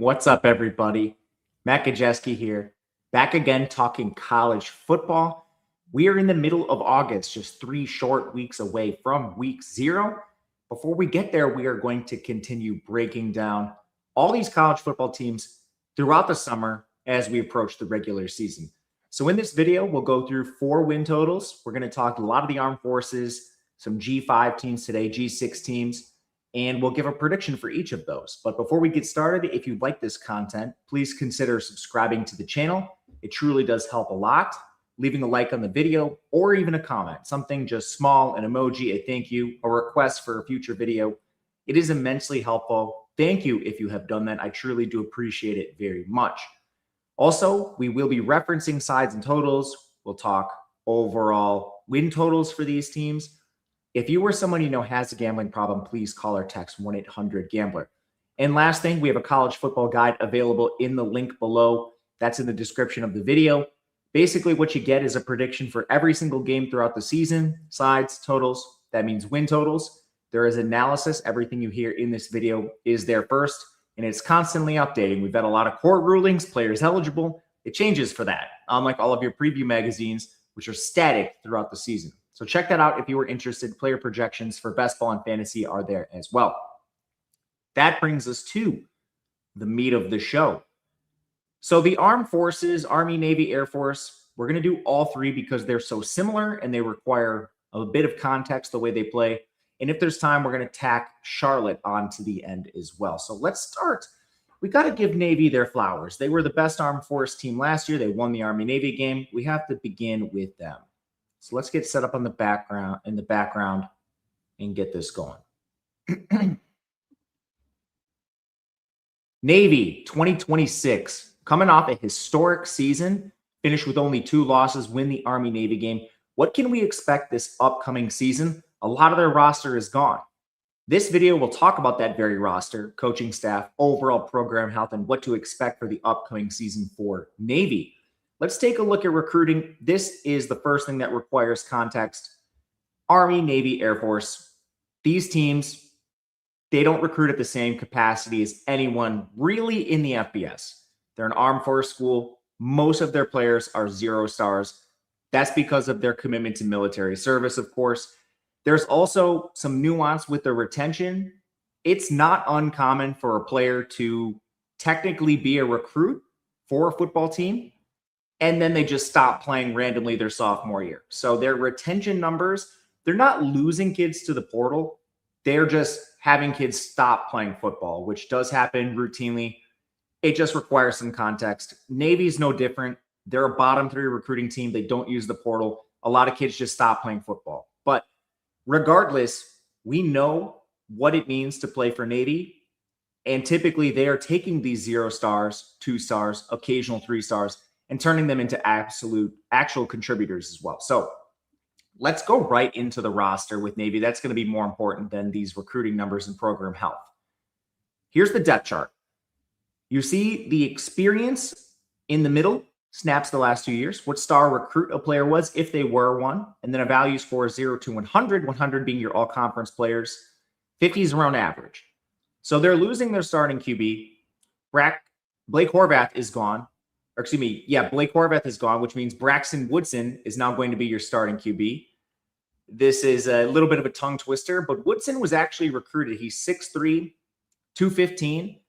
What's up, everybody? Matt Gajewski here, back again talking college football. We are in the middle of August, just 3 short weeks away from week 0. Before we get there, we are going to continue breaking down all these college football teams throughout the summer as we approach the regular season. So in this video, we'll go through 4 win totals. We're going to talk a lot of the Armed Forces, some G5 teams today, G6 teams, and we'll give a prediction for each of those. But before we get started, if you like this content, please consider subscribing to the channel. It truly does help a lot. Leaving a like on the video or even a comment, something just small, an emoji, a thank you, a request for a future video. It is immensely helpful. Thank you if you have done that. I truly do appreciate it very much. Also, we will be referencing sides and totals. We'll talk overall win totals for these teams. If you or someone you know has a gambling problem, please call or text 1-800-GAMBLER. And last thing, we have a college football guide available in the link below. That's in the description of the video. Basically, what you get is a prediction for every single game throughout the season, sides, totals. That means win totals. There is analysis. Everything you hear in this video is there first, and it's constantly updating. We've had a lot of court rulings, players eligible. It changes for that, unlike all of your preview magazines, which are static throughout the season. So check that out if you were interested. Player projections for best ball and fantasy are there as well. That brings us to the meat of the show. So the Armed Forces, Army, Navy, Air Force, we're going to do all 3 because they're so similar and they require a bit of context the way they play. And if there's time, we're going to tack Charlotte onto the end as well. So let's start. We got to give Navy their flowers. They were the best Armed Force team last year. They won the Army-Navy game. We have to begin with them. So let's get set up on the background and get this going. Navy 2026. Coming off a historic season, finished with only 2 losses, win the Army-Navy game. What can we expect this upcoming season? A lot of their roster is gone. This video will talk about that very roster, coaching staff, overall program health, and what to expect for the upcoming season for Navy. Let's take a look at recruiting. This is the first thing that requires context. Army, Navy, Air Force. These teams, they don't recruit at the same capacity as anyone really in the FBS. They're an Armed Force school. Most of their players are 0 stars. That's because of their commitment to military service, of course. There's also some nuance with the retention. It's not uncommon for a player to technically be a recruit for a football team, and then they just stop playing randomly their sophomore year. So their retention numbers, they're not losing kids to the portal. They're just having kids stop playing football, which does happen routinely. It just requires some context. Navy's no different. They're a bottom 3 recruiting team. They don't use the portal. A lot of kids just stop playing football. But regardless, we know what it means to play for Navy. And typically they are taking these 0 stars, 2 stars, occasional 3 stars, and turning them into actual contributors as well. So let's go right into the roster with Navy. That's going to be more important than these recruiting numbers and program health. Here's the depth chart. You see the experience in the middle, snaps the last 2 years, what star recruit a player was if they were one, and then a value score 0 to 100, 100 being your all-conference players, 50 is around average. So they're losing their starting QB. Blake Horvath is gone. Or excuse me, yeah, Blake Horvath is gone, which means Braxton Woodson is now going to be your starting QB. This is a little bit of a tongue twister, but Woodson was actually recruited. He's 6'3", 215.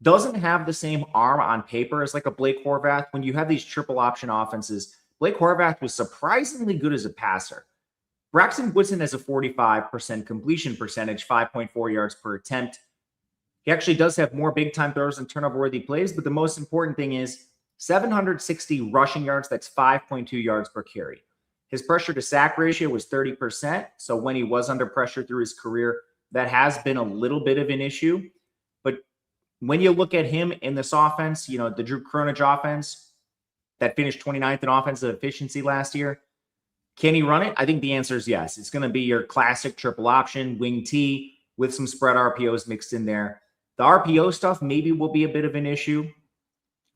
Doesn't have the same arm on paper as like a Blake Horvath. When you have these triple option offenses, Blake Horvath was surprisingly good as a passer. Braxton Woodson has a 45% completion percentage, 5.4 yards per attempt. He actually does have more big-time throws and turnover-worthy plays, but the most important thing is 760 rushing yards. That's 5.2 yards per carry. His pressure-to-sack ratio was 30%, so when he was under pressure through his career, that has been a little bit of an issue. But when you look at him in this offense, you know, the Drew Cronage offense that finished 29th in offensive efficiency last year, can he run it? I think the answer is yes. It's going to be your classic triple option, wing T with some spread RPOs mixed in there. The RPO stuff maybe will be a bit of an issue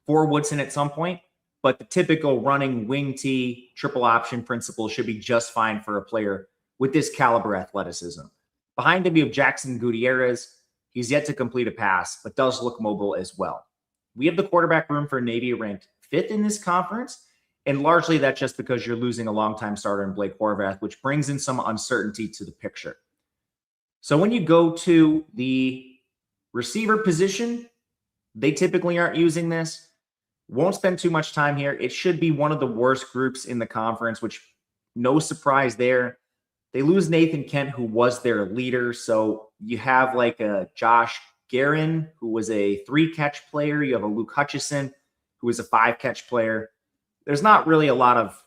for Woodson at some point, but the typical running wing T triple option principle should be just fine for a player with this caliber athleticism. Behind him, you have Jackson Gutierrez, He's yet to complete a pass, but does look mobile as well. We have the quarterback room for Navy ranked 5th in this conference, and largely that's just because you're losing a longtime starter in Blake Horvath, which brings in some uncertainty to the picture. So when you go to the receiver position, they typically aren't using this. Won't spend too much time here. It should be one of the worst groups in the conference, which no surprise there. They lose Nathan Kent, who was their leader. So you have like a Josh Guerin, who was a 3-catch player. You have a Luke Hutchison, who was a 5-catch player. There's not really a lot of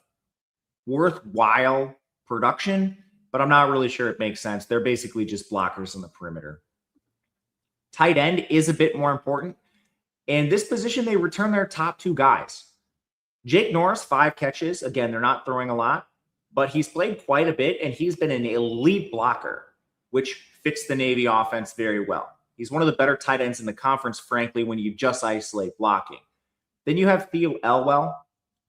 worthwhile production, but I'm not really sure it makes sense. They're basically just blockers on the perimeter. Tight end is a bit more important. In this position, they return their top 2 guys. Jake Norris, 5 catches. Again, they're not throwing a lot, but he's played quite a bit, and he's been an elite blocker, which fits the Navy offense very well. He's one of the better tight ends in the conference, frankly, when you just isolate blocking. Then you have Theo Elwell,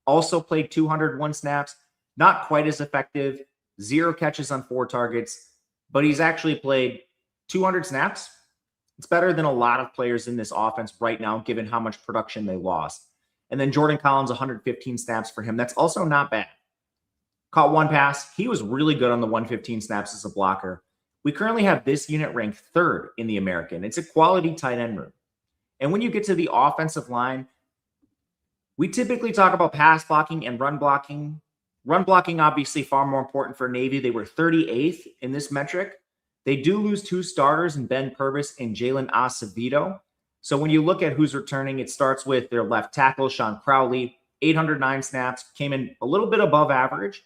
also played 201 snaps, not quite as effective, 0 catches on 4 targets, but he's actually played 200 snaps. It's better than a lot of players in this offense right now, given how much production they lost. And then Jordan Collins, 115 snaps for him. That's also not bad. Caught 1 pass. He was really good on the 115 snaps as a blocker. We currently have this unit ranked 3rd in the American. It's a quality tight end room. And when you get to the offensive line, we typically talk about pass blocking and run blocking. Run blocking, obviously, far more important for Navy. They were 38th in this metric. They do lose 2 starters in Ben Purvis and Jalen Acevedo. So when you look at who's returning, it starts with their left tackle, Sean Crowley, 809 snaps, came in a little bit above average.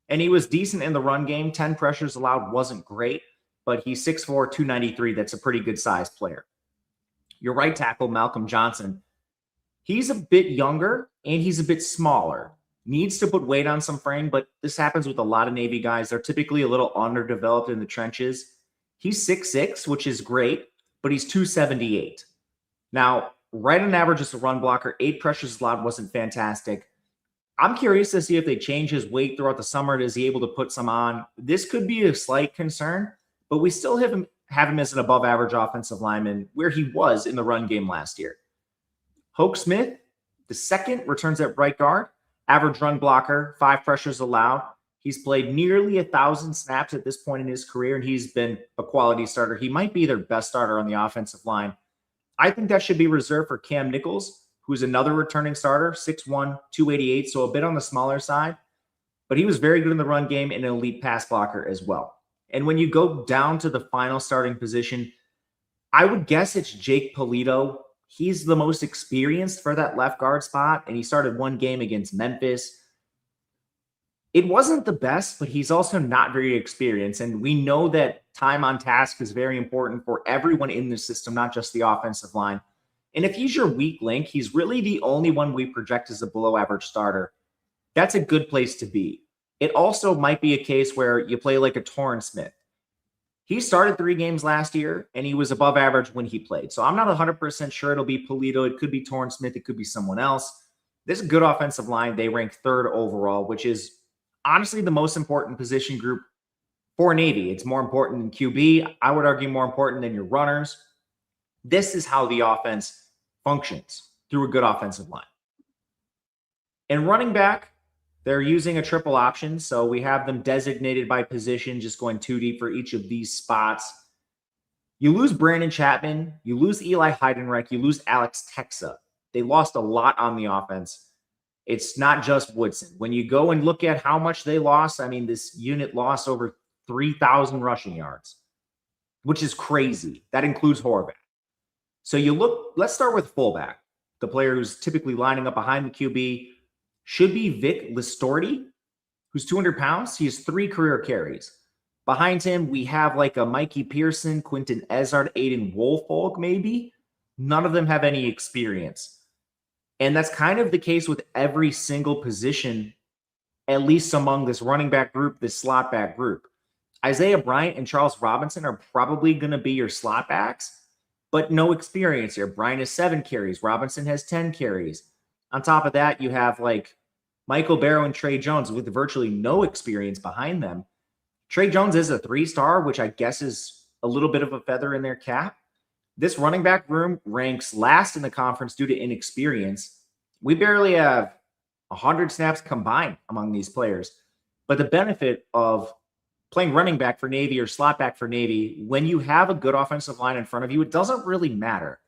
And he was decent in the run game. 10 pressures allowed wasn't great, but he's 6'4", 293. That's a pretty good size player. Your right tackle, Malcolm Johnson, he's a bit younger and he's a bit smaller. Needs to put weight on some frame, but this happens with a lot of Navy guys. They're typically a little underdeveloped in the trenches. He's 6'6", which is great, but he's 278. Now, right on average as a run blocker, 8 pressures allowed wasn't fantastic. I'm curious to see if they change his weight throughout the summer. Is he able to put some on? This could be a slight concern, but we still have him as an above-average offensive lineman where he was in the run game last year. Hoke Smith, the second, returns at right guard. Average run blocker, 5 pressures allowed. He's played nearly 1,000 snaps at this point in his career, and he's been a quality starter. He might be their best starter on the offensive line. I think that should be reserved for Cam Nichols, who's another returning starter, 6'1", 288, so a bit on the smaller side. But he was very good in the run game and an elite pass blocker as well. And when you go down to the final starting position, I would guess it's Jake Polito. He's the most experienced for that left guard spot, and he started 1 game against Memphis. It wasn't the best, but he's also not very experienced, and we know that time on task is very important for everyone in the system, not just the offensive line. And if he's your weak link, he's really the only one we project as a below-average starter. That's a good place to be. It also might be a case where you play like a Torrin Smith. He started 3 games last year, and he was above average when he played. So I'm not 100% sure it'll be Polito. It could be Torrin Smith. It could be someone else. This is a good offensive line. They rank 3rd overall, which is honestly the most important position group for Navy. It's more important than QB. I would argue more important than your runners. This is how the offense functions through a good offensive line. And running back, they're using a triple option, so we have them designated by position, just going 2 deep for each of these spots. You lose Brandon Chapman, you lose Eli Heidenreich, you lose Alex Texa. They lost a lot on the offense. It's not just Woodson. When you go and look at how much they lost, I mean, this unit lost over 3,000 rushing yards, which is crazy. That includes Horvath. So let's start with fullback. The player who's typically lining up behind the QB should be Vic Listorti, who's 200 pounds. He has 3 career carries. Behind him, we have like a Mikey Pearson, Quinton Ezard, Aiden Woolfolk, maybe. None of them have any experience. And that's kind of the case with every single position, at least among this running back group, this slot back group. Isaiah Bryant and Charles Robinson are probably going to be your slot backs, but no experience here. Bryant has 7 carries. Robinson has 10 carries. On top of that, you have like Michael Barrow and Trey Jones with virtually no experience behind them. Trey Jones is a 3-star, which I guess is a little bit of a feather in their cap. This running back room ranks last in the conference due to inexperience. We barely have 100 snaps combined among these players. But the benefit of playing running back for Navy or slot back for Navy, when you have a good offensive line in front of you, it doesn't really matter.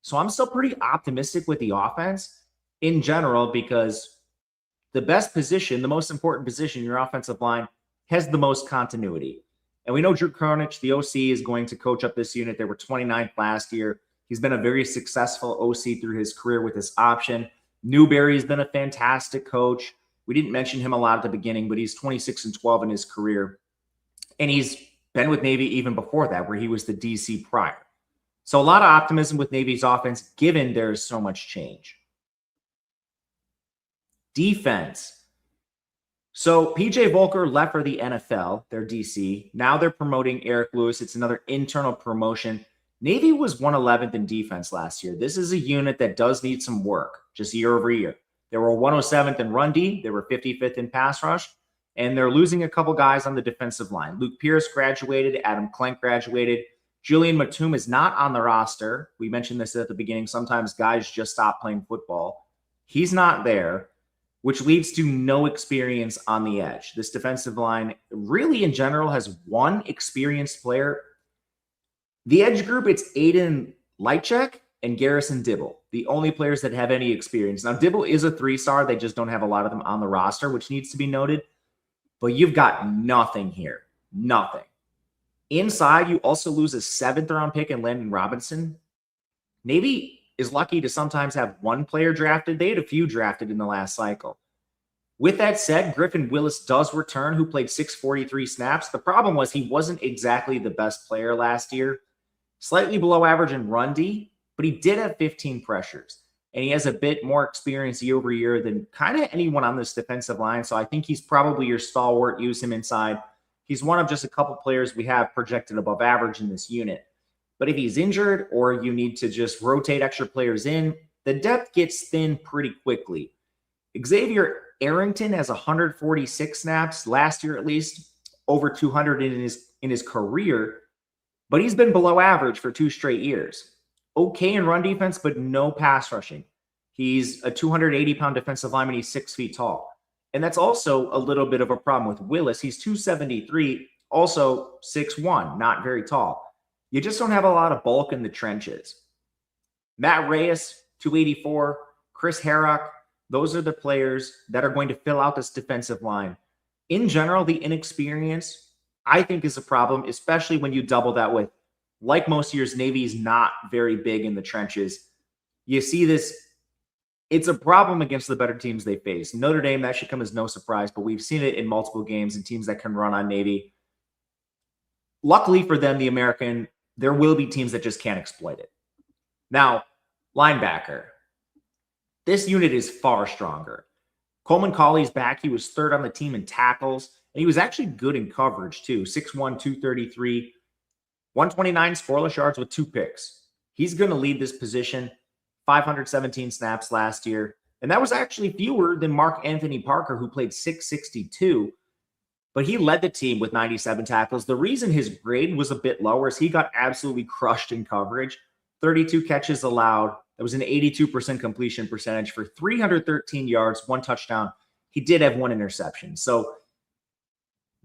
So I'm still pretty optimistic with the offense in general because the best position, the most important position in your offensive line has the most continuity. And we know Drew Kronich, the OC, is going to coach up this unit. They were 29th last year. He's been a very successful OC through his career with this option. Newberry's been a fantastic coach. We didn't mention him a lot at the beginning, but he's 26-12 in his career. And he's been with Navy even before that, where he was the DC prior. So a lot of optimism with Navy's offense, given there's so much change. Defense. So PJ Volker left for the NFL, their DC. Now they're promoting Eric Lewis. It's another internal promotion. Navy was 111th in defense last year. This is a unit that does need some work just year over year. They were 107th in run D. They were 55th in pass rush. And they're losing a couple guys on the defensive line. Luke Pierce graduated. Adam Klenk graduated. Julian Matum is not on the roster. We mentioned this at the beginning. Sometimes guys just stop playing football. He's not there, which leads to no experience on the edge. This defensive line really in general has one experienced player. The edge group, it's Aiden Lightcheck and Garrison Dibble, the only players that have any experience. Now, Dibble is a 3-star. They just don't have a lot of them on the roster, which needs to be noted. But you've got nothing here. Nothing. Inside, you also lose a 7th-round pick in Landon Robinson. Navy is lucky to sometimes have one player drafted. They had a few drafted in the last cycle. With that said, Griffin Willis does return, who played 643 snaps. The problem was he wasn't exactly the best player last year. Slightly below average in run D, but he did have 15 pressures. And he has a bit more experience year over year than kind of anyone on this defensive line. So I think he's probably your stalwart. Use him inside. He's one of just a couple players we have projected above average in this unit. But if he's injured or you need to just rotate extra players in, the depth gets thin pretty quickly. Xavier Arrington has 146 snaps last year, at least over 200 in his career, but he's been below average for 2 straight years. Okay in run defense, but no pass rushing. He's a 280-pound defensive lineman. He's 6 feet tall. And that's also a little bit of a problem with Willis. He's 273, also 6'1", not very tall. You just don't have a lot of bulk in the trenches. Matt Reyes, 284, Chris Herrock, those are the players that are going to fill out this defensive line. In general, the inexperience, I think, is a problem, especially when you double that with, like most years, Navy's not very big in the trenches. You see this, it's a problem against the better teams they face. Notre Dame, that should come as no surprise, but we've seen it in multiple games and teams that can run on Navy. Luckily for them, the American, there will be teams that just can't exploit it. Now, linebacker. This unit is far stronger. Coleman Colley's back. He was 3rd on the team in tackles, and he was actually good in coverage too. 6'1", 233, 129 scoreless yards with 2 picks. He's going to lead this position. 517 snaps last year, and that was actually fewer than Mark Anthony Parker, who played 662, but he led the team with 97 tackles. The reason his grade was a bit lower is he got absolutely crushed in coverage. 32 catches allowed. That was an 82% completion percentage for 313 yards, 1 touchdown. He did have 1 interception. So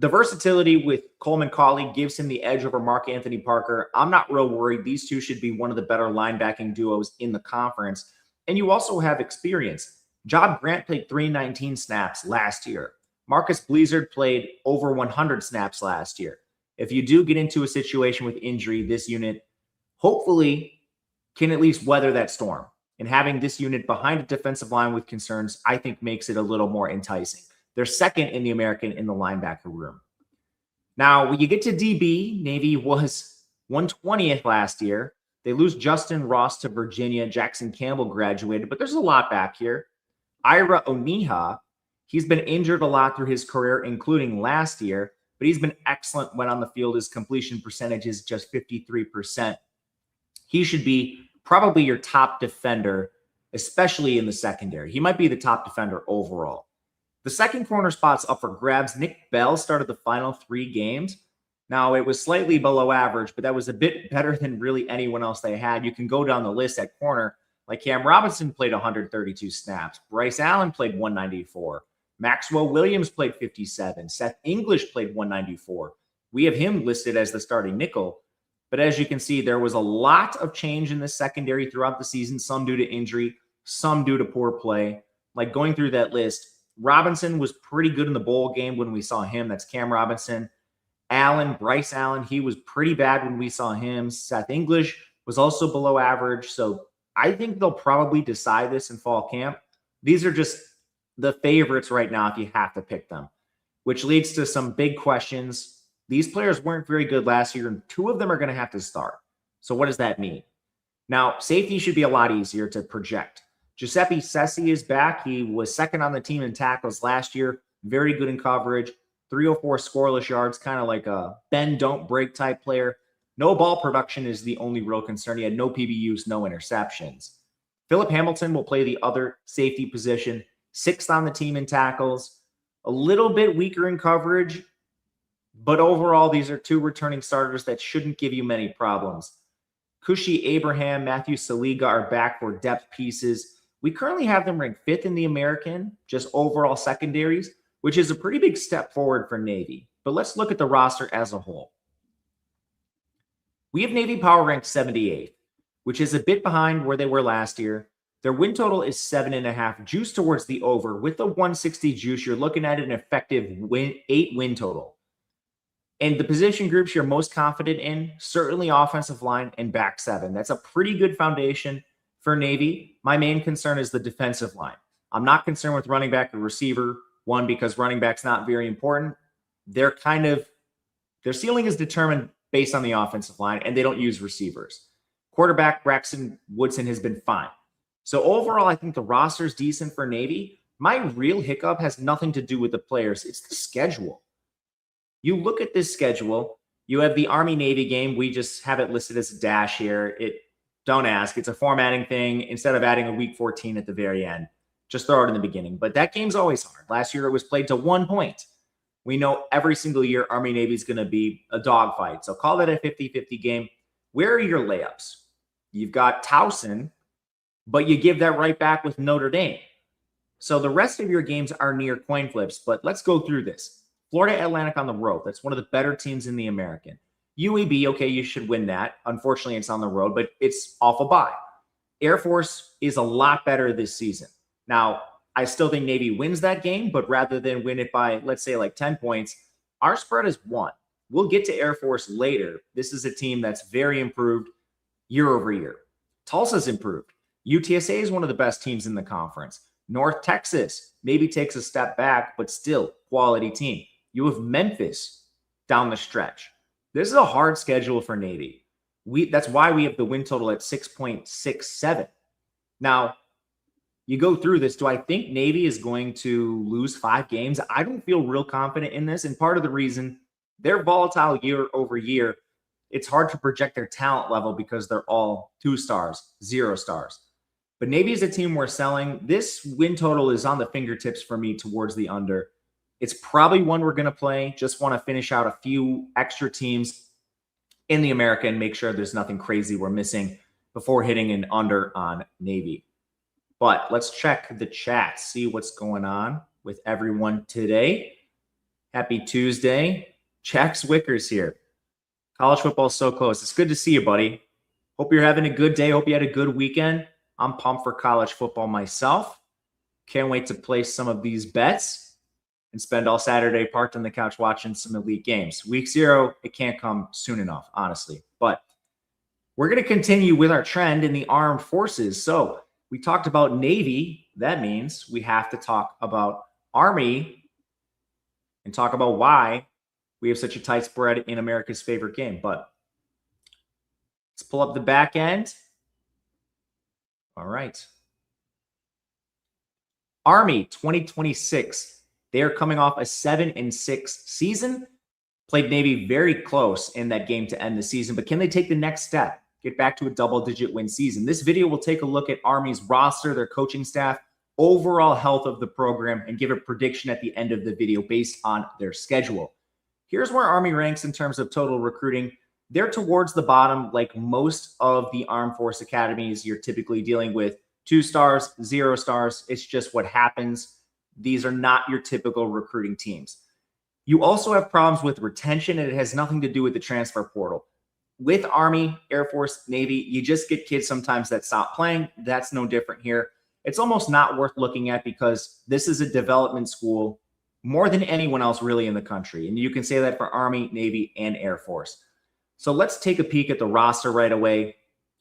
the versatility with Coleman Colley gives him the edge over Mark Anthony Parker. I'm not real worried. These two should be one of the better linebacking duos in the conference. And you also have experience. Job Grant played 319 snaps last year. Marcus Blizzard played over 100 snaps last year. If you do get into a situation with injury, this unit hopefully can at least weather that storm. And having this unit behind a defensive line with concerns, I think makes it a little more enticing. They're 2nd in the American in the linebacker room. Now, when you get to DB, Navy was 120th last year. They lose Justin Ross to Virginia. Jackson Campbell graduated, but there's a lot back here. Ira Oniha, he's been injured a lot through his career, including last year, but he's been excellent when on the field. His completion percentage is just 53%. He should be probably your top defender, especially in the secondary. He might be the top defender overall. The second corner spot's up for grabs. Nick Bell started the final 3 games. Now, it was slightly below average, but that was a bit better than really anyone else they had. You can go down the list at corner. Like Cam Robinson played 132 snaps. Bryce Allen played 194. Maxwell Williams played 57. Seth English played 194. We have him listed as the starting nickel. But as you can see, there was a lot of change in the secondary throughout the season, some due to injury, some due to poor play. Like going through that list, Robinson was pretty good in the bowl game when we saw him. That's Cam Robinson. Bryce Allen, he was pretty bad when we saw him. Seth English was also below average. So I think they'll probably decide this in fall camp. These are just the favorites right now if you have to pick them, which leads to some big questions. These players weren't very good last year, and 2 of them are going to have to start. So what does that mean? Now, safety should be a lot easier to project. Giuseppe Sessi is back. He was second on the team in tackles last year. Very good in coverage. 304 scoreless yards, kind of like a bend, don't break type player. No ball production is the only real concern. He had no PBUs, no interceptions. Philip Hamilton will play the other safety position, 6th on the team in tackles. A little bit weaker in coverage, but overall, these are 2 returning starters that shouldn't give you many problems. Kushi Abraham, Matthew Saliga are back for depth pieces. We currently have them ranked 5th in the American, just overall secondaries, which is a pretty big step forward for Navy. But let's look at the roster as a whole. We have Navy power ranked 78th, which is a bit behind where they were last year. Their win total is 7.5, juice towards the over. With the 160 juice, you're looking at an effective 8 win total. And the position groups you're most confident in, certainly offensive line and back 7. That's a pretty good foundation for Navy. My main concern is the defensive line. I'm not concerned with running back or receiver. One, because running back's not very important. Their ceiling is determined based on the offensive line, and they don't use receivers. Quarterback Braxton Woodson has been fine. So overall, I think the roster is decent for Navy. My real hiccup has nothing to do with the players. It's the schedule. You look at this schedule, you have the Army-Navy game. We just have it listed as a dash here. Don't ask. It's a formatting thing. Instead of adding a week 14 at the very end, just throw it in the beginning. But that game's always hard. Last year, it was played to 1 point. We know every single year Army-Navy is going to be a dogfight. So call that a 50-50 game. Where are your layups? You've got Towson, but you give that right back with Notre Dame. So the rest of your games are near coin flips. But let's go through this. Florida Atlantic on the road. That's one of the better teams in the American. UAB, okay, you should win that. Unfortunately, it's on the road, but it's off a bye. Air Force is a lot better this season. Now, I still think Navy wins that game, but rather than win it by, let's say, like 10 points, our spread is 1. We'll get to Air Force later. This is a team that's very improved year over year. Tulsa's improved. UTSA is one of the best teams in the conference. North Texas maybe takes a step back, but still quality team. You have Memphis down the stretch. This is a hard schedule for Navy. That's why we have the win total at 6.67. Now, you go through this. Do I think Navy is going to lose 5 games? I don't feel real confident in this. And part of the reason, they're volatile year over year. It's hard to project their talent level because they're all 2 stars, 0 stars. But Navy is a team we're selling. This win total is on the fingertips for me towards the under. It's probably one we're going to play. Just want to finish out a few extra teams in the American and make sure there's nothing crazy we're missing before hitting an under on Navy. But let's check the chat, see what's going on with everyone today. Happy Tuesday. Jack Swicker's here. College football is so close. It's good to see you, buddy. Hope you're having a good day. Hope you had a good weekend. I'm pumped for college football myself. Can't wait to place some of these bets and spend all Saturday parked on the couch watching some elite games. Week 0, it can't come soon enough, honestly. But we're going to continue with our trend in the armed forces. So we talked about Navy. That means we have to talk about Army and talk about why we have such a tight spread in America's favorite game. But let's pull up the back end. All right. Army 2026. They are coming off a 7-6 season. Played Navy very close in that game to end the season. But can they take the next step? Get back to a double-digit win season. This video will take a look at Army's roster, their coaching staff, overall health of the program, and give a prediction at the end of the video based on their schedule. Here's where Army ranks in terms of total recruiting. They're towards the bottom, like most of the Armed Force academies you're typically dealing with. 2 stars, 0 stars. It's just what happens. These are not your typical recruiting teams. You also have problems with retention, and it has nothing to do with the transfer portal. With Army, Air Force, Navy, you just get kids sometimes that stop playing. That's no different here. It's almost not worth looking at because this is a development school more than anyone else really in the country. And you can say that for Army, Navy, and Air Force. So let's take a peek at the roster right away.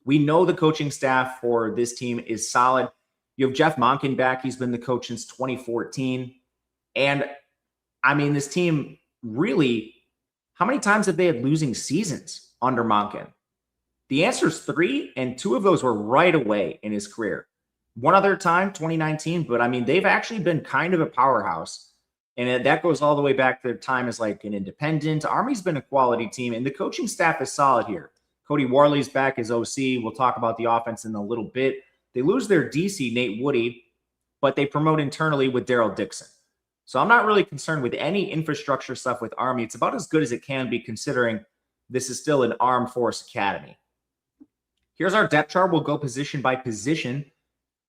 We know the coaching staff for this team is solid. You have Jeff Monken back. He's been the coach since 2014. And I mean, this team really, how many times have they had losing seasons under Monken? The answer is 3, and 2 of those were right away in his career. One other time, 2019, but I mean, they've actually been kind of a powerhouse. And that goes all the way back to their time as like an independent. Army's been a quality team, and the coaching staff is solid here. Cody Warley's back as OC. We'll talk about the offense in a little bit. They lose their DC, Nate Woody, but they promote internally with Daryl Dixon. So I'm not really concerned with any infrastructure stuff with Army. It's about as good as it can be considering this is still an Armed Force Academy. Here's our depth chart. We'll go position by position.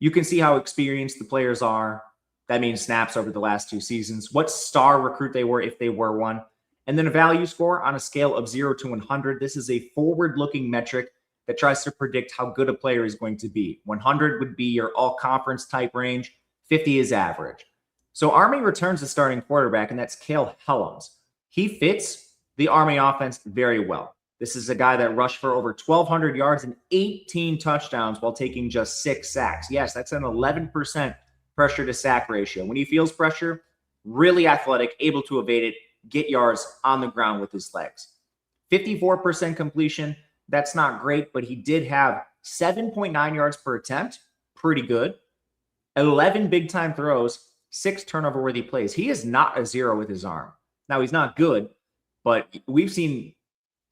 You can see how experienced the players are. That means snaps over the last 2 seasons, what star recruit they were if they were one, and then a value score on a scale of 0 to 100. This is a forward-looking metric that tries to predict how good a player is going to be. 100 would be your all-conference type range. 50 is average. So Army returns a starting quarterback, and that's Cale Helms. He fits the Army offense very well. This is a guy that rushed for over 1,200 yards and 18 touchdowns while taking just 6 sacks. Yes, that's an 11% pressure to sack ratio. When he feels pressure, really athletic, able to evade it, get yards on the ground with his legs. 54% completion. That's not great, but he did have 7.9 yards per attempt. Pretty good. 11 big-time throws, 6 turnover-worthy plays. He is not a 0 with his arm. Now, he's not good, but we've seen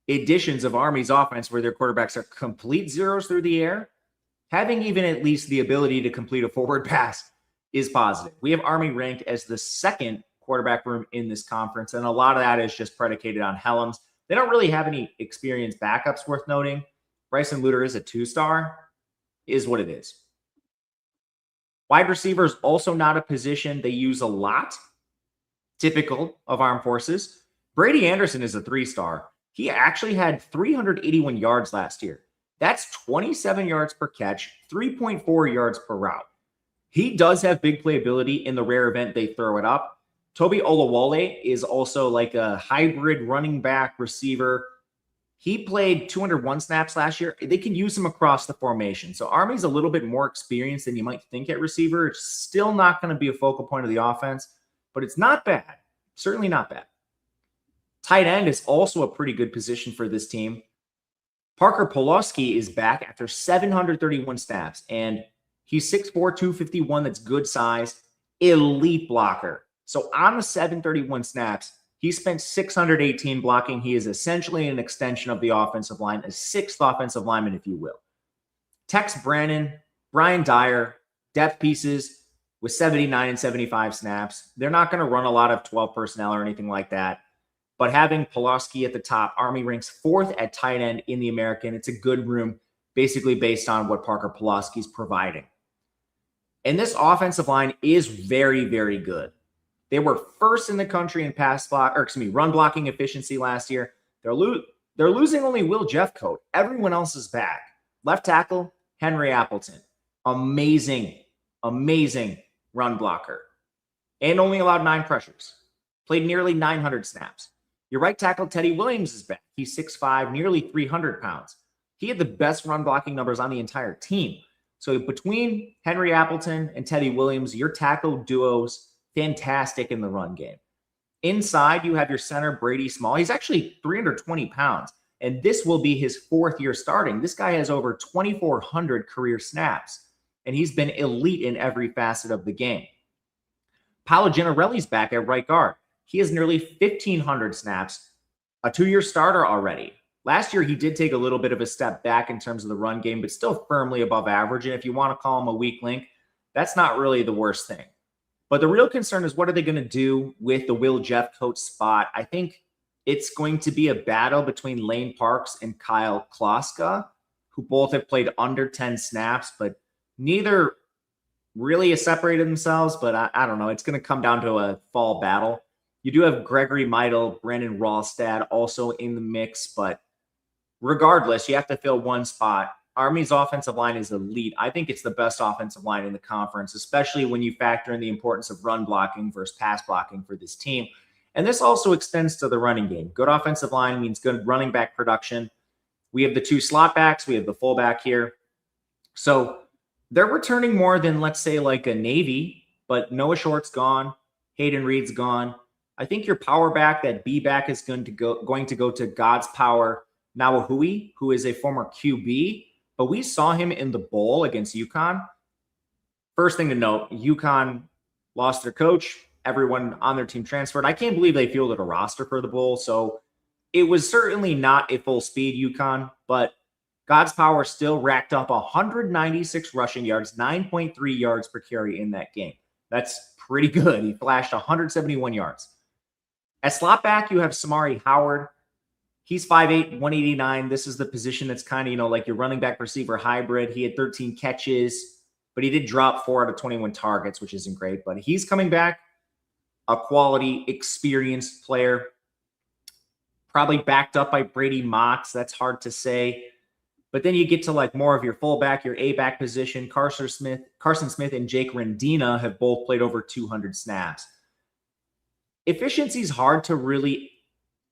editions of Army's offense where their quarterbacks are complete zeros through the air. Having even at least the ability to complete a forward pass is positive. We have Army ranked as the 2nd quarterback room in this conference, and a lot of that is just predicated on Helms. They don't really have any experienced backups worth noting. Bryson Luter is a 2-star, is what it is. Wide receiver is also not a position they use a lot, typical of Armed Forces. Brady Anderson is a 3-star. He actually had 381 yards last year. That's 27 yards per catch, 3.4 yards per route. He does have big playability in the rare event they throw it up. Toby Olawale is also like a hybrid running back receiver. He played 201 snaps last year. They can use him across the formation. So Army's a little bit more experienced than you might think at receiver. It's still not going to be a focal point of the offense, but it's not bad. Certainly not bad. Tight end is also a pretty good position for this team. Parker Pawlowski is back after 731 snaps, and he's 6'4", 251. That's good size. Elite blocker. So on the 731 snaps, he spent 618 blocking. He is essentially an extension of the offensive line, a 6th offensive lineman, if you will. Tex Brannon, Brian Dyer, depth pieces with 79 and 75 snaps. They're not going to run a lot of 12 personnel or anything like that. But having Pawlowski at the top, Army ranks 4th at tight end in the American. It's a good room, basically based on what Parker Pawlowski is providing. And this offensive line is very, very good. They were 1st in the country in run blocking efficiency last year. They're losing only Will Jeffcoat. Everyone else is back. Left tackle, Henry Appleton. Amazing, amazing run blocker. And only allowed 9 pressures. Played nearly 900 snaps. Your right tackle, Teddy Williams, is back. He's 6'5", nearly 300 pounds. He had the best run blocking numbers on the entire team. So between Henry Appleton and Teddy Williams, your tackle duo's fantastic in the run game. Inside, you have your center, Brady Small. He's actually 320 pounds, and this will be his 4th year starting. This guy has over 2,400 career snaps, and he's been elite in every facet of the game. Paolo Gennarelli's back at right guard. He has nearly 1,500 snaps, a 2-year starter already. Last year, he did take a little bit of a step back in terms of the run game, but still firmly above average. And if you want to call him a weak link, that's not really the worst thing. But the real concern is what are they going to do with the Will Jeffcoat spot? I think it's going to be a battle between Lane Parks and Kyle Kloska, who both have played under 10 snaps, but neither really have separated themselves. But I don't know. It's going to come down to a fall battle. You do have Gregory Meidel, Brandon Rawlstad also in the mix, but regardless, you have to fill one spot. Army's offensive line is elite. I think it's the best offensive line in the conference, especially when you factor in the importance of run blocking versus pass blocking for this team. And this also extends to the running game. Good offensive line means good running back production. We have the two slot backs. We have the fullback here. So they're returning more than, let's say, like a Navy, but Noah Short's gone. Hayden Reed's gone. I think your power back, that B back, is going to go to God's Power Nawahui, who is a former QB, but we saw him in the bowl against UConn. First thing to note, UConn lost their coach. Everyone on their team transferred. I can't believe they fielded a roster for the bowl. So it was certainly not a full speed UConn, but God's Power still racked up 196 rushing yards, 9.3 yards per carry in that game. That's pretty good. He flashed 171 yards. At slot back, you have Samari Howard. He's 5'8", 189. This is the position that's kind of, like your running back receiver hybrid. He had 13 catches, but he did drop 4 out of 21 targets, which isn't great. But he's coming back, a quality, experienced player, probably backed up by Brady Motts. That's hard to say. But then you get to like more of your fullback, your A-back position. Carson Smith and Jake Rendina have both played over 200 snaps. Efficiency is hard to really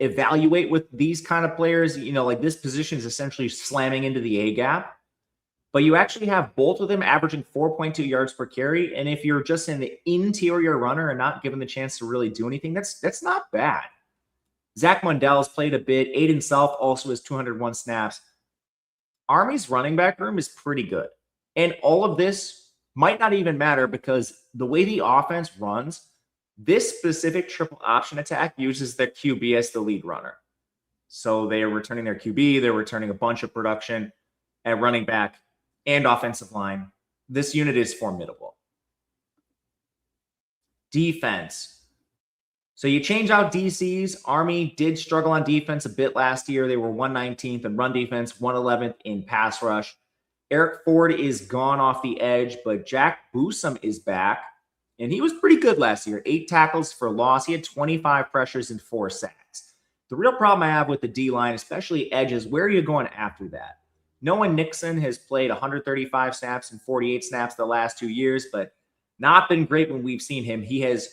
evaluate with these kind of players. Like this position is essentially slamming into the A-gap. But you actually have both of them averaging 4.2 yards per carry. And if you're just in the interior runner and not given the chance to really do anything, that's not bad. Zach Mundell has played a bit. Aiden Self also has 201 snaps. Army's running back room is pretty good. And all of this might not even matter because the way the offense runs, this specific triple option attack uses their QB as the lead runner. So they are returning their QB. They're returning a bunch of production at running back and offensive line. This unit is formidable. Defense. So you change out DCs. Army did struggle on defense a bit last year. They were 119th in run defense, 111th in pass rush. Eric Ford is gone off the edge, but Jack Boosum is back. And he was pretty good last year. 8 tackles for loss. He had 25 pressures and 4 sacks. The real problem I have with the D-line, especially edges, where are you going after that? Noah Nixon has played 135 snaps and 48 snaps the last 2 years, but not been great when we've seen him. He has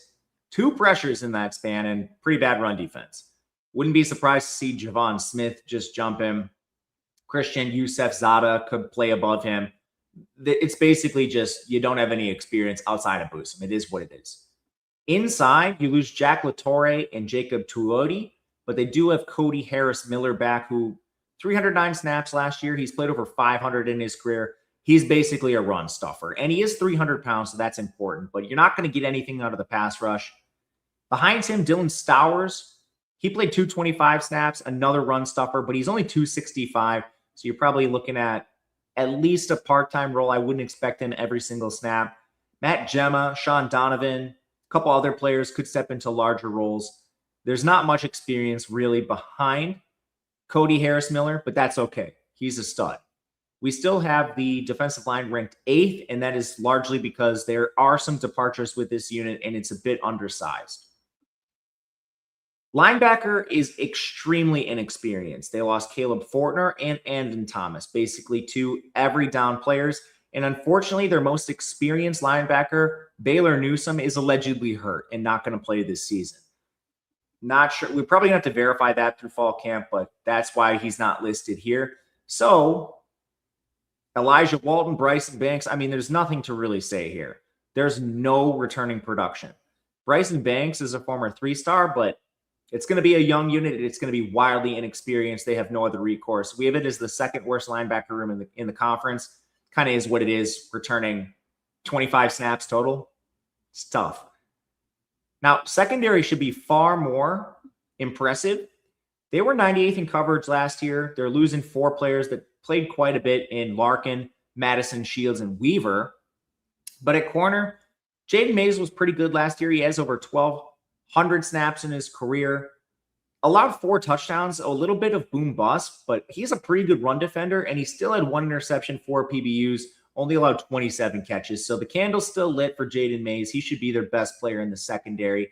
2 pressures in that span and pretty bad run defense. Wouldn't be surprised to see Javon Smith just jump him. Christian Yusef Zada could play above him. It's basically just you don't have any experience outside of Boosum. It is what it is. Inside, you lose Jack Latore and Jacob Tuodi, but they do have Cody Harris-Miller back, who 309 snaps last year. He's played over 500 in his career. He's basically a run stuffer, and he is 300 pounds, so that's important, but you're not going to get anything out of the pass rush. Behind him, Dylan Stowers. He played 225 snaps, another run stuffer, but he's only 265, so you're probably looking at least a part-time role. I wouldn't expect him every single snap. Matt Gemma, Sean Donovan, a couple other players could step into larger roles. There's not much experience really behind Cody Harris-Miller, but that's okay. He's a stud. We still have the defensive line ranked 8th, and that is largely because there are some departures with this unit, and it's a bit undersized. Linebacker is extremely inexperienced. They lost Caleb Fortner and Andon Thomas, basically 2 every down players. And unfortunately, their most experienced linebacker, Baylor Newsome, is allegedly hurt and not going to play this season. Not sure. We're probably going to have to verify that through fall camp, but that's why he's not listed here. So Elijah Walton, Bryson Banks, there's nothing to really say here. There's no returning production. Bryson Banks is a former 3-star, but it's going to be a young unit. It's going to be wildly inexperienced. They have no other recourse. We have it as the second worst linebacker room in the conference. Kind of is what it is, returning 25 snaps total. It's tough. Now, secondary should be far more impressive. They were 98th in coverage last year. They're losing 4 players that played quite a bit in Larkin, Madison, Shields, and Weaver. But at corner, Jaden Mays was pretty good last year. He has over 1,200 snaps in his career. allowed 4 touchdowns, a little bit of boom bust, but he's a pretty good run defender, and he still had 1 interception, 4 PBUs, only allowed 27 catches. So the candle's still lit for Jaden Mays. He should be their best player in the secondary.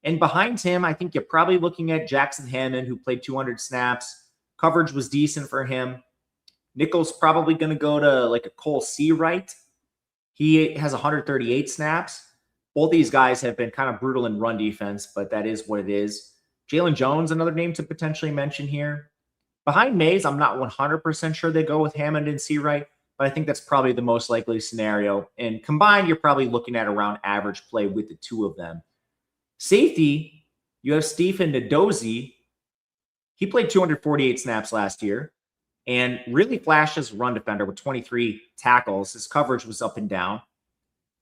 And behind him, I think you're probably looking at Jackson Hammond, who played 200 snaps. Coverage was decent for him. Nickel's probably going to go to like a Cole Seawright. He has 138 snaps. Both these guys have been kind of brutal in run defense, but that is what it is. Jalen Jones, another name to potentially mention here. Behind Mays, I'm not 100% sure they go with Hammond and Seawright, but I think that's probably the most likely scenario. And combined, you're probably looking at around average play with the two of them. Safety, you have Stephen Nadozi. He played 248 snaps last year and really flashed as a run defender with 23 tackles. His coverage was up and down.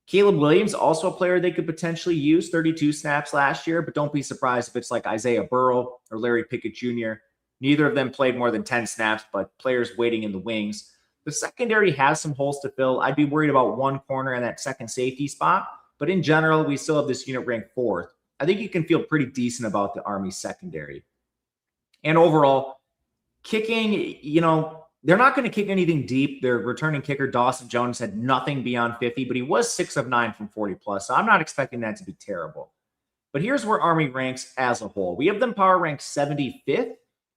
Caleb Williams, also a player they could potentially use, 32 snaps last year, but don't be surprised if it's like Isaiah Burrow or Larry Pickett Jr. Neither of them played more than 10 snaps, but players waiting in the wings. The secondary has some holes to fill. I'd be worried about one corner and that second safety spot, but in general, we still have this unit ranked 4th. I think you can feel pretty decent about the Army secondary. And overall, kicking, they're not going to kick anything deep. Their returning kicker, Dawson Jones, had nothing beyond 50, but he was 6 of 9 from 40 plus. So I'm not expecting that to be terrible. But here's where Army ranks as a whole. We have them power ranked 75th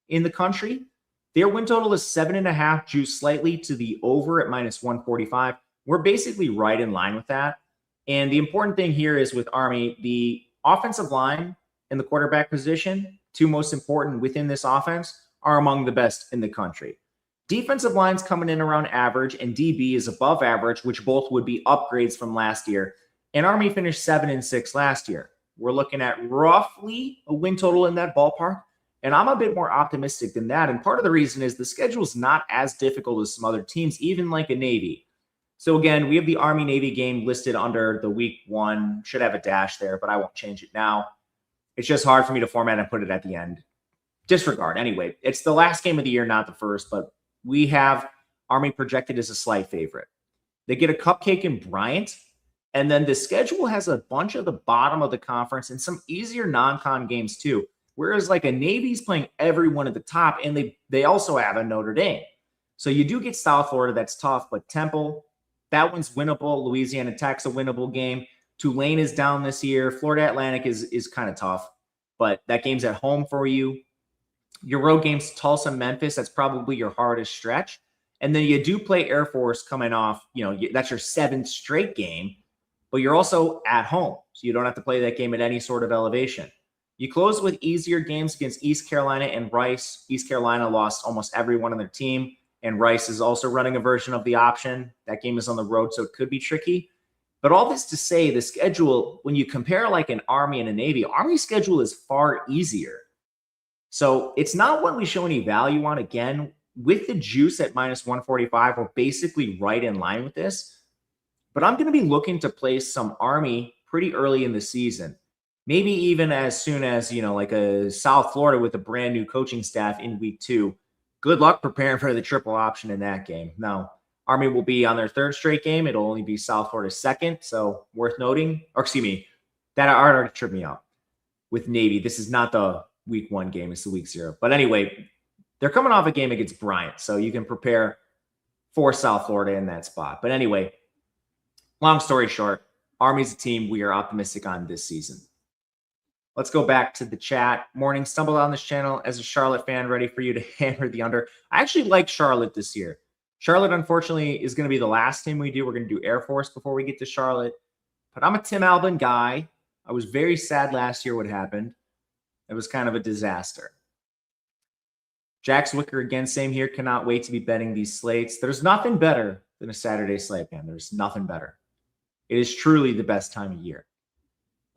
in the country. Their win total is 7.5, juiced slightly to the over at minus 145. We're basically right in line with that. And the important thing here is with Army, the offensive line and the quarterback position, 2 most important within this offense, are among the best in the country. Defensive line's coming in around average, and DB is above average, which both would be upgrades from last year. And Army finished 7-6 last year. We're looking at roughly a win total in that ballpark, and I'm a bit more optimistic than that. And part of the reason is the schedule's not as difficult as some other teams, even like a Navy. So again, we have the Army-Navy game listed under the week 1. Should have a dash there, but I won't change it now. It's just hard for me to format and put it at the end. Disregard. Anyway, it's the last game of the year, not the first, but we have Army projected as a slight favorite. They get a cupcake in Bryant, and then the schedule has a bunch of the bottom of the conference and some easier non-con games too, whereas like a Navy's playing everyone at the top, and they also have a Notre Dame. So you do get South Florida, that's tough, but Temple, that one's winnable. Louisiana Tech's a winnable game. Tulane is down this year. Florida Atlantic is kind of tough, but that game's at home for you. Your road games, Tulsa, Memphis, that's probably your hardest stretch. And then you do play Air Force coming off, that's your 7th straight game, but you're also at home. So you don't have to play that game at any sort of elevation. You close with easier games against East Carolina and Rice. East Carolina lost almost everyone on their team, and Rice is also running a version of the option. That game is on the road, so it could be tricky. But all this to say, the schedule, when you compare like an Army and a Navy, Army's schedule is far easier. So it's not one we show any value on. Again, with the juice at minus 145, we're basically right in line with this. But I'm going to be looking to place some Army pretty early in the season. Maybe even as soon as, like a South Florida with a brand new coaching staff in week 2. Good luck preparing for the triple option in that game. Now, Army will be on their 3rd straight game. It'll only be South Florida's 2nd. So worth noting, that already tripped me out with Navy. This is not the week 1 game, it's the week 0. But anyway, they're coming off a game against Bryant, so you can prepare for South Florida in that spot. But anyway, long story short, Army's a team we are optimistic on this season. Let's go back to the chat. Morning, stumbled on this channel as a Charlotte fan, ready for you to hammer the under. I actually like Charlotte this year. Charlotte, unfortunately, is going to be the last team we do. We're going to do Air Force before we get to Charlotte. But I'm a Tim Albin guy. I was very sad last year what happened. It was kind of a disaster. Jack Zwicker, again, same here. Cannot wait to be betting these slates. There's nothing better than a Saturday slate, man. There's nothing better. It is truly the best time of year.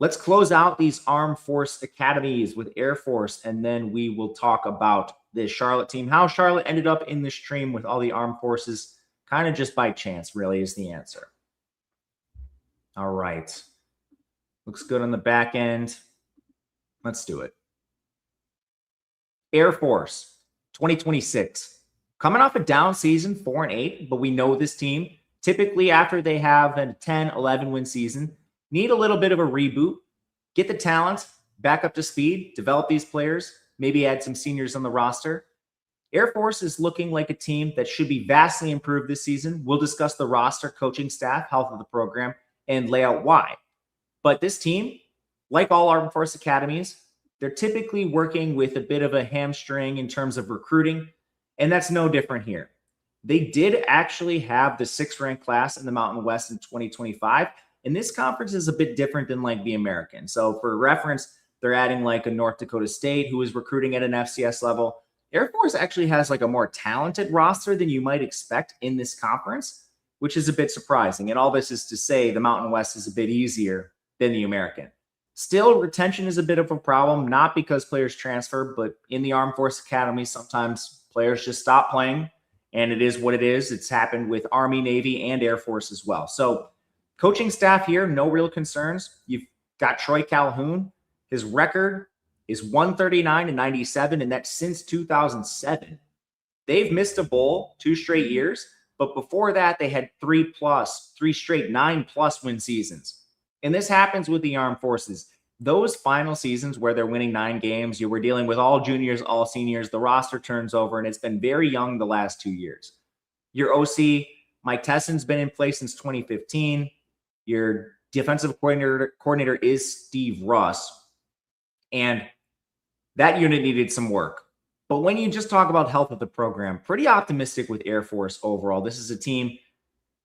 Let's close out these Armed Force Academies with Air Force, and then we will talk about this Charlotte team. How Charlotte ended up in this stream with all the Armed Forces, kind of just by chance, really, is the answer. All right. Looks good on the back end. Let's do it. Air Force, 2026. Coming off a down season, 4-8, but we know this team, typically after they have a 10, 11-win season, need a little bit of a reboot, get the talent back up to speed, develop these players, maybe add some seniors on the roster. Air Force is looking like a team that should be vastly improved this season. We'll discuss the roster, coaching staff, health of the program, and lay out why. But this team, like all Armed Force academies, they're typically working with a bit of a hamstring in terms of recruiting, and that's no different here. They did actually have the 6th-ranked class in the Mountain West in 2025, and this conference is a bit different than like the American. So for reference, they're adding like a North Dakota State who is recruiting at an FCS level. Air Force actually has like a more talented roster than you might expect in this conference, which is a bit surprising. And all this is to say the Mountain West is a bit easier than the American. Still, retention is a bit of a problem, not because players transfer, but in the Armed Force Academy, sometimes players just stop playing, and it is what it is. It's happened with Army, Navy, and Air Force as well. So coaching staff here, no real concerns. You've got Troy Calhoun. His record is 139-97, and that's since 2007. They've missed a bowl 2 straight years, but before that, they had 3 straight 9+ win seasons. And this happens with the Armed Forces. Those final seasons where they're winning 9 games, you were dealing with all juniors, all seniors, the roster turns over, and it's been very young the last 2 years. Your OC, Mike Tesson's been in place since 2015. Your defensive coordinator is Steve Russ. And that unit needed some work. But when you just talk about health of the program, pretty optimistic with Air Force overall. This is a team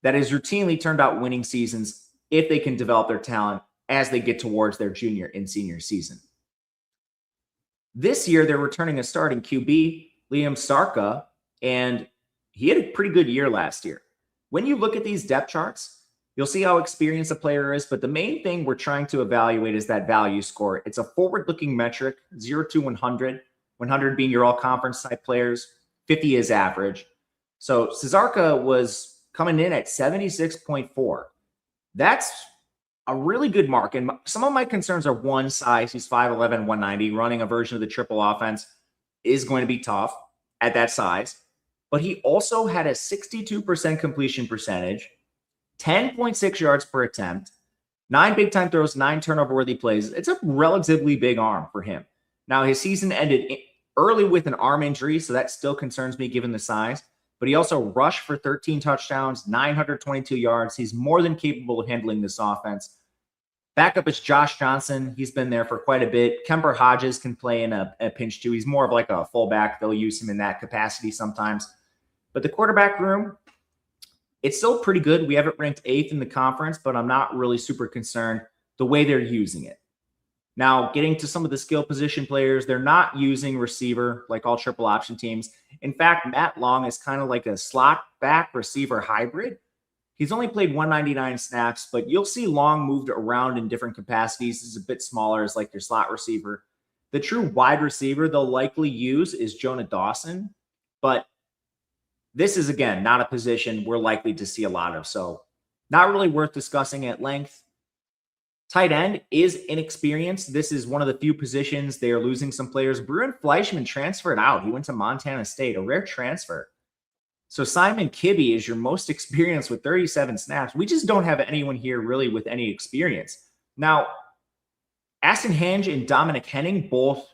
that has routinely turned out winning seasons if they can develop their talent as they get towards their junior and senior season. This year, they're returning a starting QB, Liam Sarka, and he had a pretty good year last year. When you look at these depth charts, you'll see how experienced a player is, but the main thing we're trying to evaluate is that value score. It's a forward-looking metric, 0 to 100, 100 being your all-conference type players, 50 is average. So Cesarka was coming in at 76.4. That's a really good mark. And some of my concerns are one, size. He's 5'11", 190. Running a version of the triple offense is going to be tough at that size. But he also had a 62% completion percentage, 10.6 yards per attempt, 9 big-time throws, 9 turnover-worthy plays. It's a relatively big arm for him. Now, his season ended early with an arm injury, so that still concerns me given the size. But he also rushed for 13 touchdowns, 922 yards. He's more than capable of handling this offense. Backup is Josh Johnson. He's been there for quite a bit. Kemper Hodges can play in a pinch too. He's more of like a fullback. They'll use him in that capacity sometimes. But the quarterback room, it's still pretty good. We have it ranked 8th in the conference, but I'm not really super concerned the way they're using it. Now, getting to some of the skill position players, they're not using receiver like all triple option teams. In fact, Matt Long is kind of like a slot back receiver hybrid. He's only played 199 snaps, but you'll see Long moved around in different capacities. He's a bit smaller as like your slot receiver. The true wide receiver they'll likely use is Jonah Dawson, but this is, again, not a position we're likely to see a lot of, so not really worth discussing at length. Tight end is inexperienced. This is one of the few positions they are losing some players. Bruin Fleischman transferred out. He went to Montana State, a rare transfer. So Simon Kibbe is your most experienced with 37 snaps. We just don't have anyone here really with any experience. Now, Aston Henge and Dominic Henning both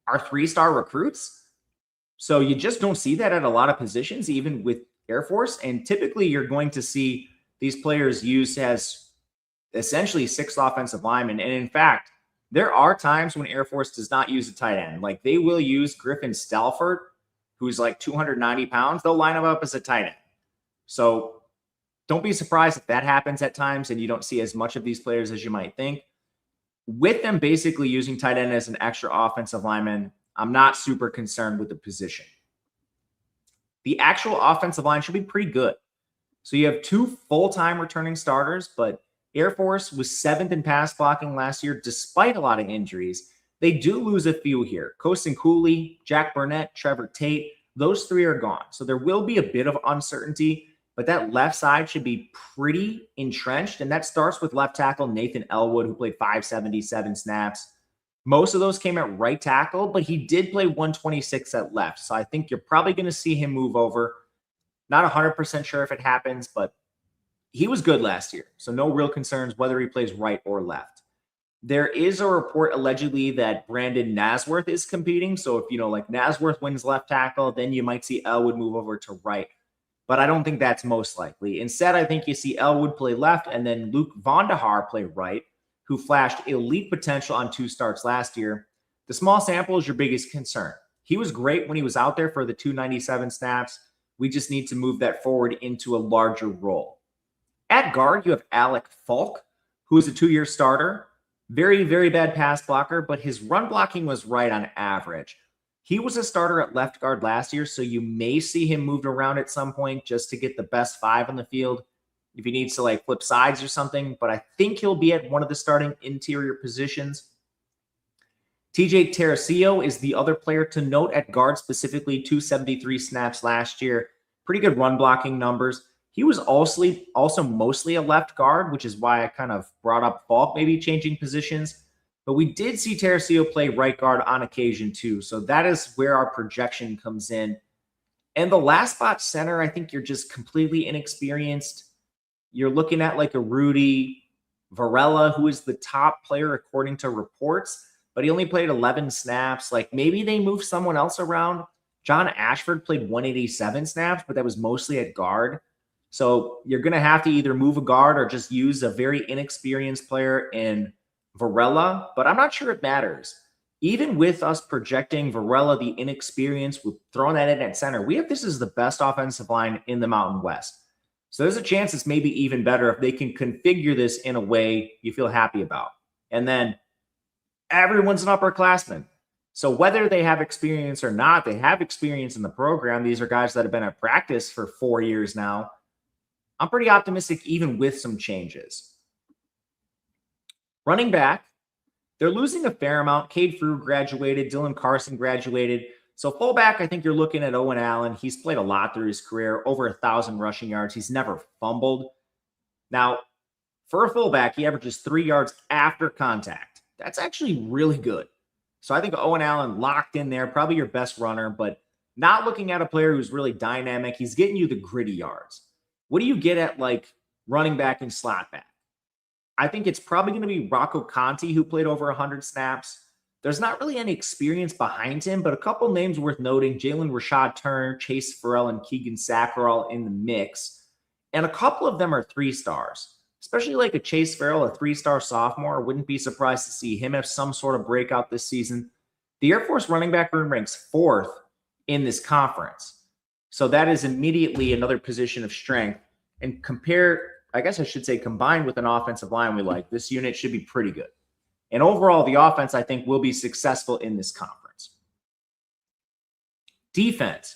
are 3-star recruits. So you just don't see that at a lot of positions, even with Air Force. And typically you're going to see these players used as essentially 6th offensive linemen. And in fact, there are times when Air Force does not use a tight end. Like they will use Griffin Stalford, who's like 290 pounds. They'll line him up as a tight end. So don't be surprised if that happens at times and you don't see as much of these players as you might think. With them basically using tight end as an extra offensive lineman, I'm not super concerned with the position. The actual offensive line should be pretty good. So you have 2 full-time returning starters, but Air Force was 7th in pass blocking last year, despite a lot of injuries. They do lose a few here. Coaston Cooley, Jack Burnett, Trevor Tate, those 3 are gone. So there will be a bit of uncertainty, but that left side should be pretty entrenched. And that starts with left tackle Nathan Elwood, who played 577 snaps. Most of those came at right tackle, but he did play 126 at left. So I think you're probably going to see him move over. Not 100% sure if it happens, but he was good last year. So no real concerns whether he plays right or left. There is a report allegedly that Brandon Nasworth is competing. So if, like Nasworth wins left tackle, then you might see Elwood move over to right. But I don't think that's most likely. Instead, I think you see Elwood play left and then Luke Vonderhaar play right, who flashed elite potential on 2 starts last year. The small sample is your biggest concern. He was great when he was out there for the 297 snaps. We just need to move that forward into a larger role. At guard, you have Alec Falk, who is a 2-year starter. Very, very bad pass blocker, but his run blocking was right on average. He was a starter at left guard last year, so you may see him moved around at some point just to get the best 5 on the field if he needs to flip sides or something. But I think he'll be at one of the starting interior positions. TJ Teresio is the other player to note at guard, specifically 273 snaps last year. Pretty good run blocking numbers. He was also mostly a left guard, which is why I kind of brought up Falk maybe changing positions. But we did see Teresio play right guard on occasion too. So that is where our projection comes in. And the last spot center, I think you're just completely inexperienced. You're looking at like a Rudy Varela, who is the top player according to reports, but he only played 11 snaps. Like maybe they moved someone else around. John Ashford played 187 snaps, but that was mostly at guard. So you're going to have to either move a guard or just use a very inexperienced player in Varela, but I'm not sure it matters. Even with us projecting Varela, the inexperience, with throwing that in at center, we have this is the best offensive line in the Mountain West. So there's a chance it's maybe even better if they can configure this in a way you feel happy about. And then everyone's an upperclassman. So whether they have experience or not, they have experience in the program. These are guys that have been at practice for 4 years now. I'm pretty optimistic even with some changes. Running back, they're losing a fair amount. Cade Frew graduated. Dylan Carson graduated. So fullback, I think you're looking at Owen Allen. He's played a lot through his career, over 1,000 rushing yards. He's never fumbled. Now, for a fullback, he averages 3 yards after contact. That's actually really good. So I think Owen Allen locked in there, probably your best runner, but not looking at a player who's really dynamic. He's getting you the gritty yards. What do you get at like running back and slot back? I think it's probably going to be Rocco Conti, who played over 100 snaps. There's not really any experience behind him, but a couple names worth noting: Jalen Rashad Turner, Chase Farrell, and Keegan Sack are all in the mix. And a couple of them are 3 stars, especially like a Chase Farrell, a 3-star sophomore. Wouldn't be surprised to see him have some sort of breakout this season. The Air Force running back room ranks 4th in this conference. So that is immediately another position of strength. And combined with an offensive line we like, this unit should be pretty good. And overall, the offense, I think, will be successful in this conference. Defense.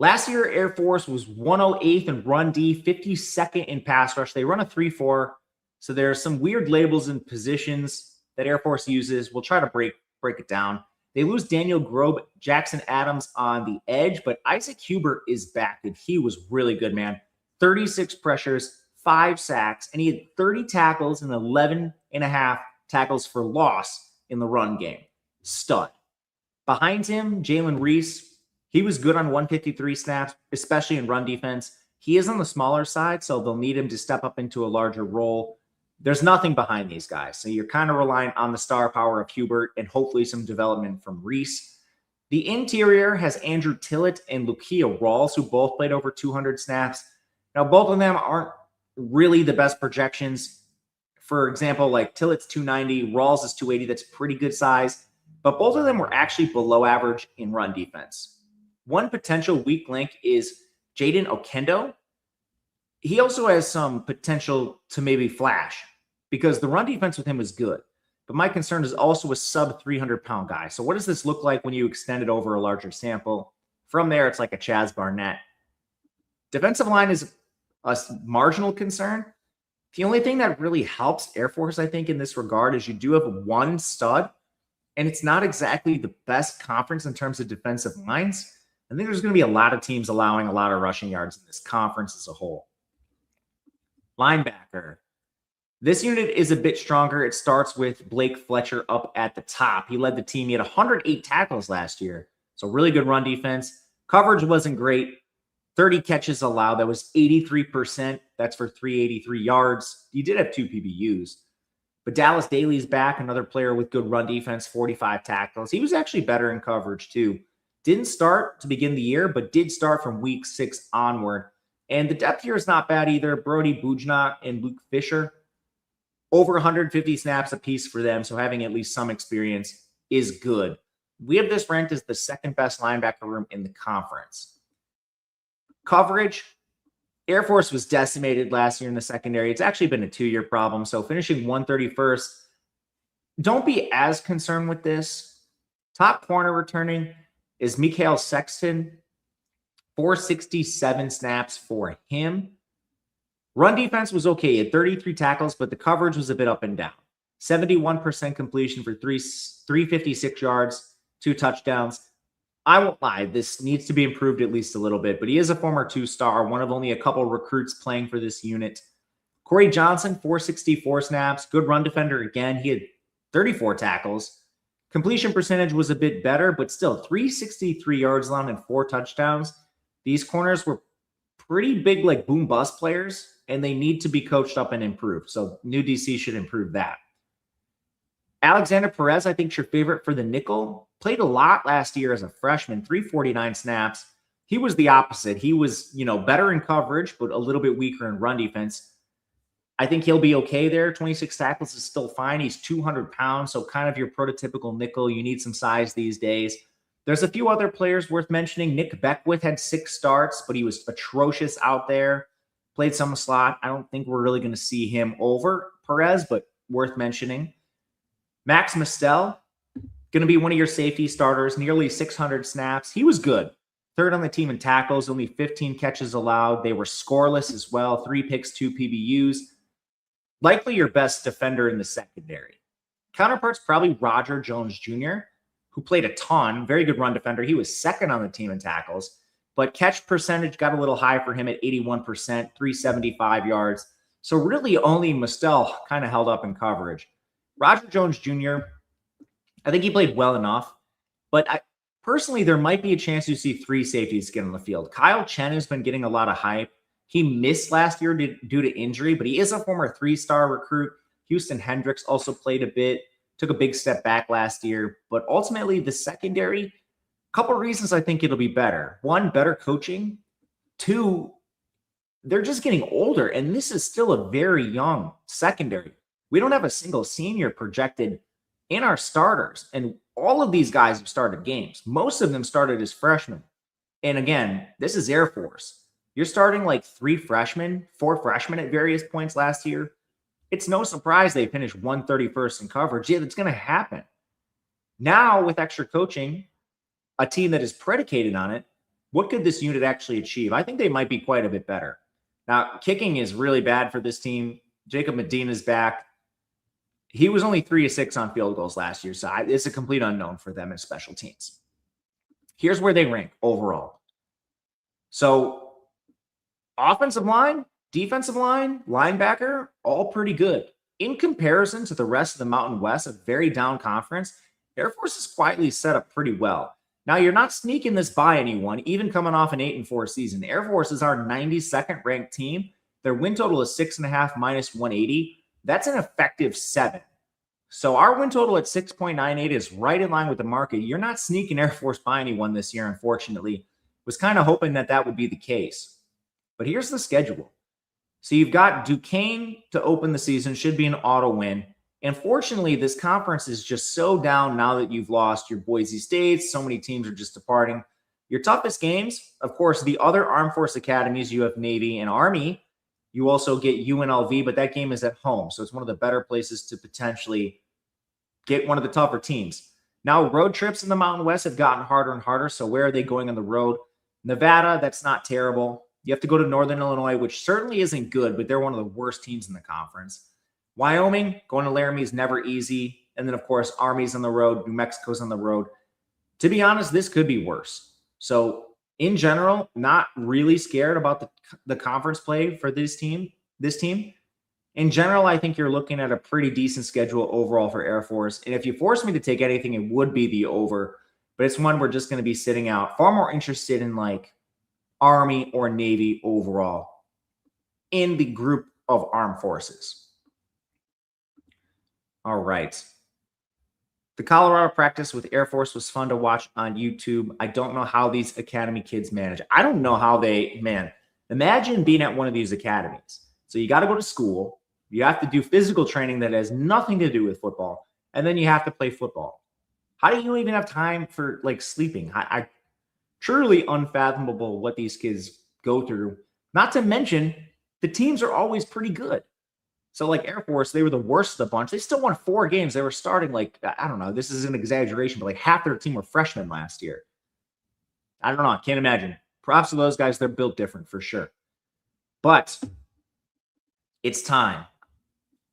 Last year, Air Force was 108th in run D, 52nd in pass rush. They run a 3-4. So there are some weird labels and positions that Air Force uses. We'll try to break it down. They lose Daniel Grobe, Jackson Adams on the edge, but Isaac Hubert is back, and he was really good, man. 36 pressures, 5 sacks, and he had 30 tackles and 11.5 tackles for loss in the run game. Stud. Behind him, Jalen Reese, he was good on 153 snaps, especially in run defense. He is on the smaller side, so they'll need him to step up into a larger role. There's nothing behind these guys, so you're kind of relying on the star power of Hubert and hopefully some development from Reese. The interior has Andrew Tillett and Lukia Rawls, who both played over 200 snaps. Now, both of them aren't really the best projections. For example, like Tillett's 290, Rawls is 280. That's pretty good size. But both of them were actually below average in run defense. One potential weak link is Jaden Okendo. He also has some potential to maybe flash because the run defense with him was good. But my concern is also a sub 300-pound guy. So what does this look like when you extend it over a larger sample? From there, it's like a Chaz Barnett. Defensive line is a marginal concern. The only thing that really helps Air Force, I think, in this regard is you do have one stud, and it's not exactly the best conference in terms of defensive lines. I think there's going to be a lot of teams allowing a lot of rushing yards in this conference as a whole. Linebacker. This unit is a bit stronger. It starts with Blake Fletcher up at the top. He led the team. He had 108 tackles last year. So really good run defense. Coverage wasn't great. 30 catches allowed. That was 83%. That's for 383 yards. He did have 2 PBUs. But Dallas Daly's back, another player with good run defense, 45 tackles. He was actually better in coverage too. Didn't start to begin the year, but did start from week 6 onward. And the depth here is not bad either. Brody Bujnak and Luke Fisher, over 150 snaps apiece for them. So having at least some experience is good. We have this ranked as the second best linebacker room in the conference. Coverage, Air Force was decimated last year in the secondary. It's actually been a 2-year problem. So finishing 131st, don't be as concerned with this. Top corner returning is Mikael Sexton, 467 snaps for him. Run defense was okay. He had 33 tackles, but the coverage was a bit up and down. 71% completion for 356 yards, 2 touchdowns. I won't lie, this needs to be improved at least a little bit, but he is a former 2-star, one of only a couple recruits playing for this unit. Corey Johnson, 464 snaps, good run defender again. He had 34 tackles. Completion percentage was a bit better, but still 363 yards long and 4 touchdowns. These corners were pretty big, like boom bust players, and they need to be coached up and improved. So new DC should improve that. Alexander Perez, I think, is your favorite for the nickel. Played a lot last year as a freshman, 349 snaps. He was the opposite. He was, better in coverage, but a little bit weaker in run defense. I think he'll be okay there. 26 tackles is still fine. He's 200 pounds, so kind of your prototypical nickel. You need some size these days. There's a few other players worth mentioning. Nick Beckwith had 6 starts, but he was atrocious out there. Played some slot. I don't think we're really going to see him over Perez, but worth mentioning. Max Mistel, going to be one of your safety starters, nearly 600 snaps. He was good. 3rd on the team in tackles, only 15 catches allowed. They were scoreless as well. 3 picks, 2 PBUs. Likely your best defender in the secondary. Counterpart's probably Roger Jones Jr., who played a ton. Very good run defender. He was 2nd on the team in tackles, but catch percentage got a little high for him at 81%, 375 yards. So really only Mistel kind of held up in coverage. Roger Jones Jr., I think he played well enough, but personally, there might be a chance you see 3 safeties get on the field. Kyle Chen has been getting a lot of hype. He missed last year due to injury, but he is a former 3-star recruit. Houston Hendricks also played a bit, took a big step back last year, but ultimately the secondary, a couple of reasons I think it'll be better. 1, better coaching. 2, they're just getting older, and this is still a very young secondary. We don't have a single senior projected in our starters, and all of these guys have started games. Most of them started as freshmen. And again, this is Air Force. You're starting like 3 freshmen, 4 freshmen at various points last year. It's no surprise they finished 131st in coverage. Yeah, that's going to happen. Now, with extra coaching, a team that is predicated on it, what could this unit actually achieve? I think they might be quite a bit better. Now, kicking is really bad for this team. Jacob Medina's back. He was only 3 of 6 on field goals last year, so it's a complete unknown for them in special teams. Here's where they rank overall. So offensive line, defensive line, linebacker, all pretty good. In comparison to the rest of the Mountain West, a very down conference, Air Force is quietly set up pretty well. Now, you're not sneaking this by anyone, even coming off an 8-4 season. Air Force is our 92nd ranked team. Their win total is 6.5 minus 180. That's an effective 7. So our win total at 6.98 is right in line with the market. You're not sneaking Air Force by anyone this year, unfortunately. Was kind of hoping that would be the case. But here's the schedule. So you've got Duquesne to open the season, should be an auto win. And fortunately, this conference is just so down now that you've lost your Boise States. So many teams are just departing. Your toughest games, of course, the other Armed Force Academies, you have Navy and Army. You also get UNLV, but that game is at home. So it's one of the better places to potentially get one of the tougher teams. Now, road trips in the Mountain West have gotten harder and harder. So where are they going on the road? Nevada, that's not terrible. You have to go to Northern Illinois, which certainly isn't good, but they're one of the worst teams in the conference. Wyoming, going to Laramie is never easy. And then, of course, Army's on the road. New Mexico's on the road. To be honest, this could be worse. So in general, not really scared about the conference play for this team. In general, I think you're looking at a pretty decent schedule overall for Air Force. And if you force me to take anything, it would be the over. But it's one we're just going to be sitting out. Far more interested in like Army or Navy overall in the group of armed forces. All right. The Colorado practice with Air Force was fun to watch on YouTube. I don't know how these academy kids manage. I don't know how man, imagine being at one of these academies. So you got to go to school. You have to do physical training that has nothing to do with football. And then you have to play football. How do you even have time for like sleeping? I truly unfathomable what these kids go through. Not to mention the teams are always pretty good. So like Air Force, they were the worst of the bunch. They still won 4 games. They were starting like, I don't know, this is an exaggeration, but like half their team were freshmen last year. I don't know. I can't imagine. Props to those guys. They're built different for sure. But it's time.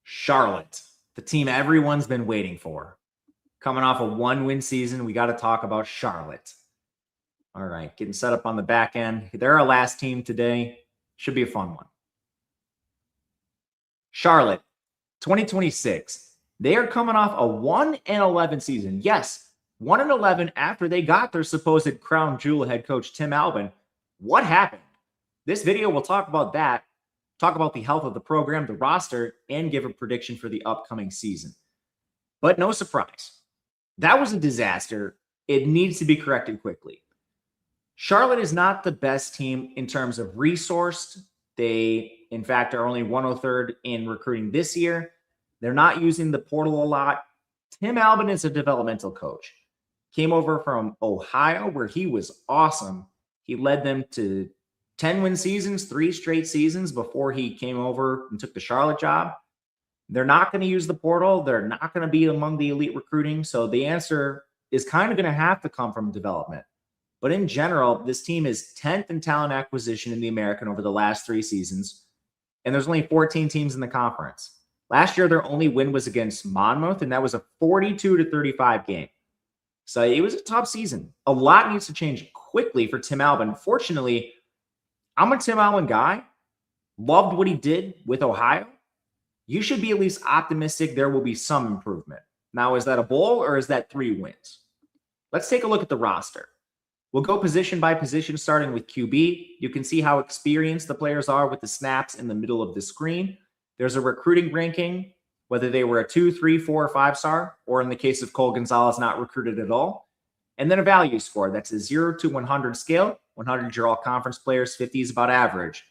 Charlotte, the team everyone's been waiting for. Coming off a 1-win season, we got to talk about Charlotte. All right, getting set up on the back end. They're our last team today. Should be a fun one. Charlotte, 2026. They are coming off a 1-11 season. Yes, 1-11 after they got their supposed crown jewel head coach, Tim Albin. What happened? This video will talk about that, talk about the health of the program, the roster, and give a prediction for the upcoming season. But no surprise. That was a disaster. It needs to be corrected quickly. Charlotte is not the best team in terms of resourced. They, in fact, are only 103rd in recruiting this year. They're not using the portal a lot. Tim Albin is a developmental coach. Came over from Ohio, where he was awesome. He led them to 10-win seasons, 3 straight seasons before he came over and took the Charlotte job. They're not going to use the portal. They're not going to be among the elite recruiting. So the answer is kind of going to have to come from development. But in general, this team is 10th in talent acquisition in the American over the last 3 seasons. And there's only 14 teams in the conference. Last year, their only win was against Monmouth, and that was a 42-35 game. So it was a tough season. A lot needs to change quickly for Tim Albin. Fortunately, I'm a Tim Albin guy. Loved what he did with Ohio. You should be at least optimistic there will be some improvement. Now, is that a bowl or is that 3 wins? Let's take a look at the roster. We'll go position by position, starting with QB. You can see how experienced the players are with the snaps in the middle of the screen. There's a recruiting ranking, whether they were a 2, 3, 4, or 5-star, or in the case of Cole Gonzalez, not recruited at all. And then a value score. That's a 0 to 100 scale. 100 are all conference players, 50 is about average.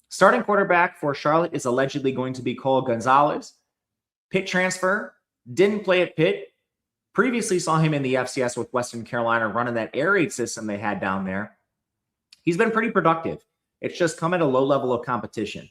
Starting quarterback for Charlotte is allegedly going to be Cole Gonzalez. Pitt transfer, didn't play at Pitt. Previously saw him in the FCS with Western Carolina running that air raid system they had down there. He's been pretty productive. It's just come at a low level of competition.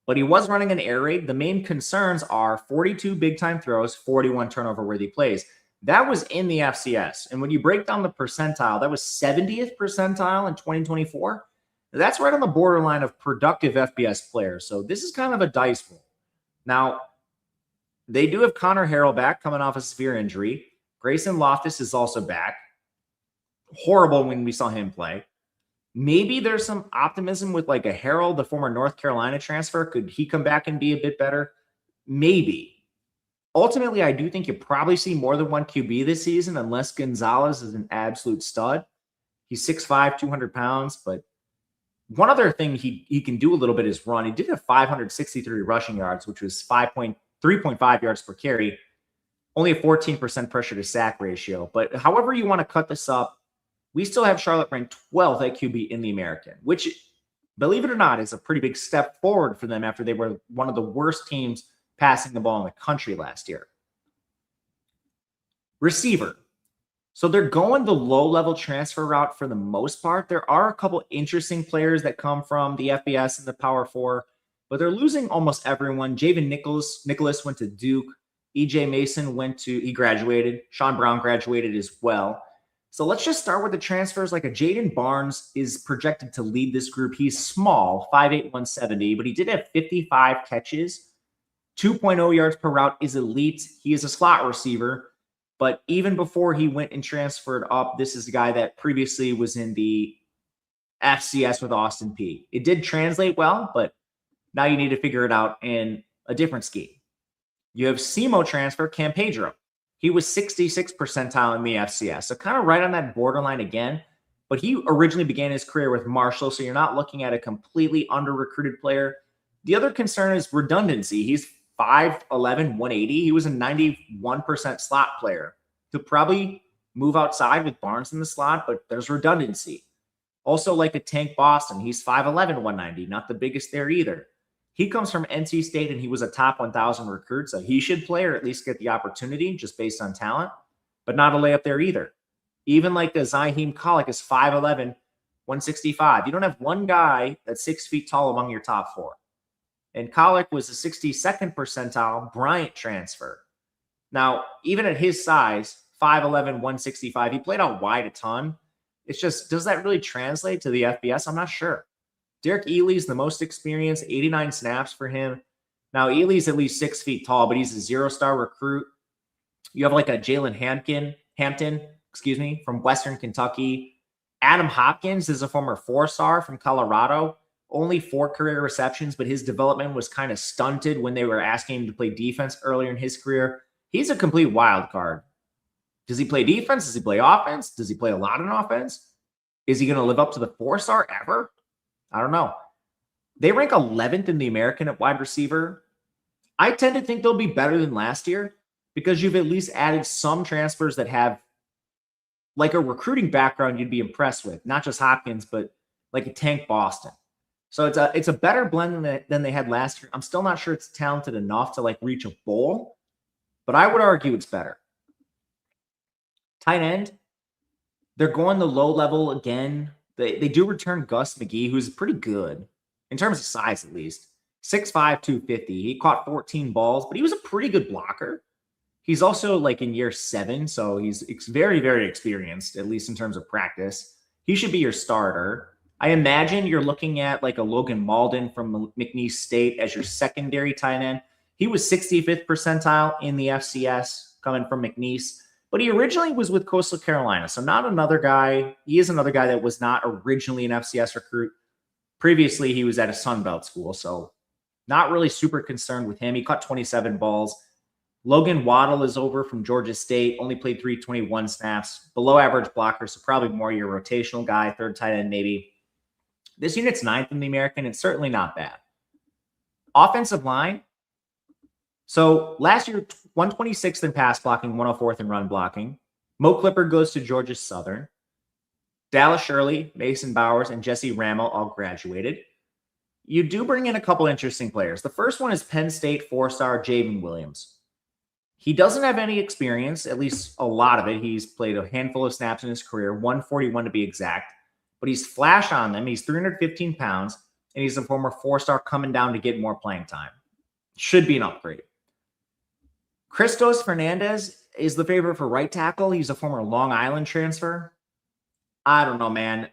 But he was running an air raid. The main concerns are 42 big-time throws, 41 turnover-worthy plays. That was in the FCS. And when you break down the percentile, that was 70th percentile in 2024. That's right on the borderline of productive FBS players. So this is kind of a dice roll. Now, they do have Connor Harrell back coming off a severe injury. Grayson Loftus is also back. Horrible when we saw him play. Maybe there's some optimism with like a Harrell, the former North Carolina transfer. Could he come back and be a bit better? Maybe. Ultimately, I do think you probably see more than one QB this season unless Gonzalez is an absolute stud. He's 6'5", 200 pounds, but one other thing he can do a little bit is run. He did have 563 rushing yards, which was 3.5 yards per carry. Only a 14% pressure to sack ratio. But however you want to cut this up, we still have Charlotte ranked 12th at QB in the American, which, believe it or not, is a pretty big step forward for them after they were one of the worst teams passing the ball in the country last year. Receiver. So they're going the low-level transfer route for the most part. There are a couple interesting players that come from the FBS and the Power 4, but they're losing almost everyone. Javen Nicholas went to Duke. EJ Mason he graduated. Sean Brown graduated as well. So let's just start with the transfers. Like a Jaden Barnes is projected to lead this group. He's small, 5'8", 170, but he did have 55 catches. 2.0 yards per route is elite. He is a slot receiver, but even before he went and transferred up, this is a guy that previously was in the FCS with Austin Peay. It did translate well, but now you need to figure it out in a different scheme. You have SEMO transfer, Cam Pedro. He was 66th percentile in the FCS, so kind of right on that borderline again. But he originally began his career with Marshall, so you're not looking at a completely under-recruited player. The other concern is redundancy. He's 5'11", 180. He was a 91% slot player. He'll probably move outside with Barnes in the slot, but there's redundancy. Also, like a Tank Boston, he's 5'11", 190, not the biggest there either. He comes from NC State and he was a top 1,000 recruit, so he should play or at least get the opportunity just based on talent, but not a layup there either. Even like the Zaheem Kolek is 5'11", 165. You don't have one guy that's 6 feet tall among your top four. And Kolek was a 62nd percentile Bryant transfer. Now, even at his size, 5'11", 165, he played out wide a ton. It's just, does that really translate to the FBS? I'm not sure. Derek Ely's the most experienced, 89 snaps for him. Now, Ely's at least 6 feet tall, but he's a zero-star recruit. You have like a Jalen Hampton, from Western Kentucky. Adam Hopkins is a former 4-star from Colorado. Only 4 career receptions, but his development was kind of stunted when they were asking him to play defense earlier in his career. He's a complete wild card. Does he play defense? Does he play offense? Does he play a lot in offense? Is he going to live up to the 4-star ever? I don't know. They rank 11th in the American at wide receiver. I tend to think they'll be better than last year because you've at least added some transfers that have like a recruiting background you'd be impressed with. Not just Hopkins, but like a Tank Boston. So it's a better blend than they had last year. I'm still not sure it's talented enough to like reach a bowl, but I would argue it's better. Tight end, they're going the low level again. They do return Gus McGee, who's pretty good in terms of size, at least. 6'5", 250. He caught 14 balls, but he was a pretty good blocker. He's also like in year 7, so he's very, very experienced, at least in terms of practice. He should be your starter. I imagine you're looking at like a Logan Malden from McNeese State as your secondary tight end. He was 65th percentile in the FCS coming from McNeese, but he originally was with Coastal Carolina. So not another guy. He is another guy that was not originally an FCS recruit. Previously, he was at a Sun Belt school, so not really super concerned with him. He caught 27 balls. Logan Waddle is over from Georgia State, only played 321 snaps, below average blocker, so probably more your rotational guy, third tight end maybe. This unit's 9th in the American. It's certainly not bad. Offensive line. So last year, 126th in pass blocking, 104th in run blocking. Mo Clipper goes to Georgia Southern. Dallas Shirley, Mason Bowers, and Jesse Rammel all graduated. You do bring in a couple interesting players. The first one is Penn State 4-star Javen Williams. He doesn't have any experience, at least a lot of it. He's played a handful of snaps in his career, 141 to be exact. But he's flash on them. He's 315 pounds, and he's a former 4-star coming down to get more playing time. Should be an upgrade. Christos Fernandez is the favorite for right tackle. He's a former Long Island transfer. I don't know, man.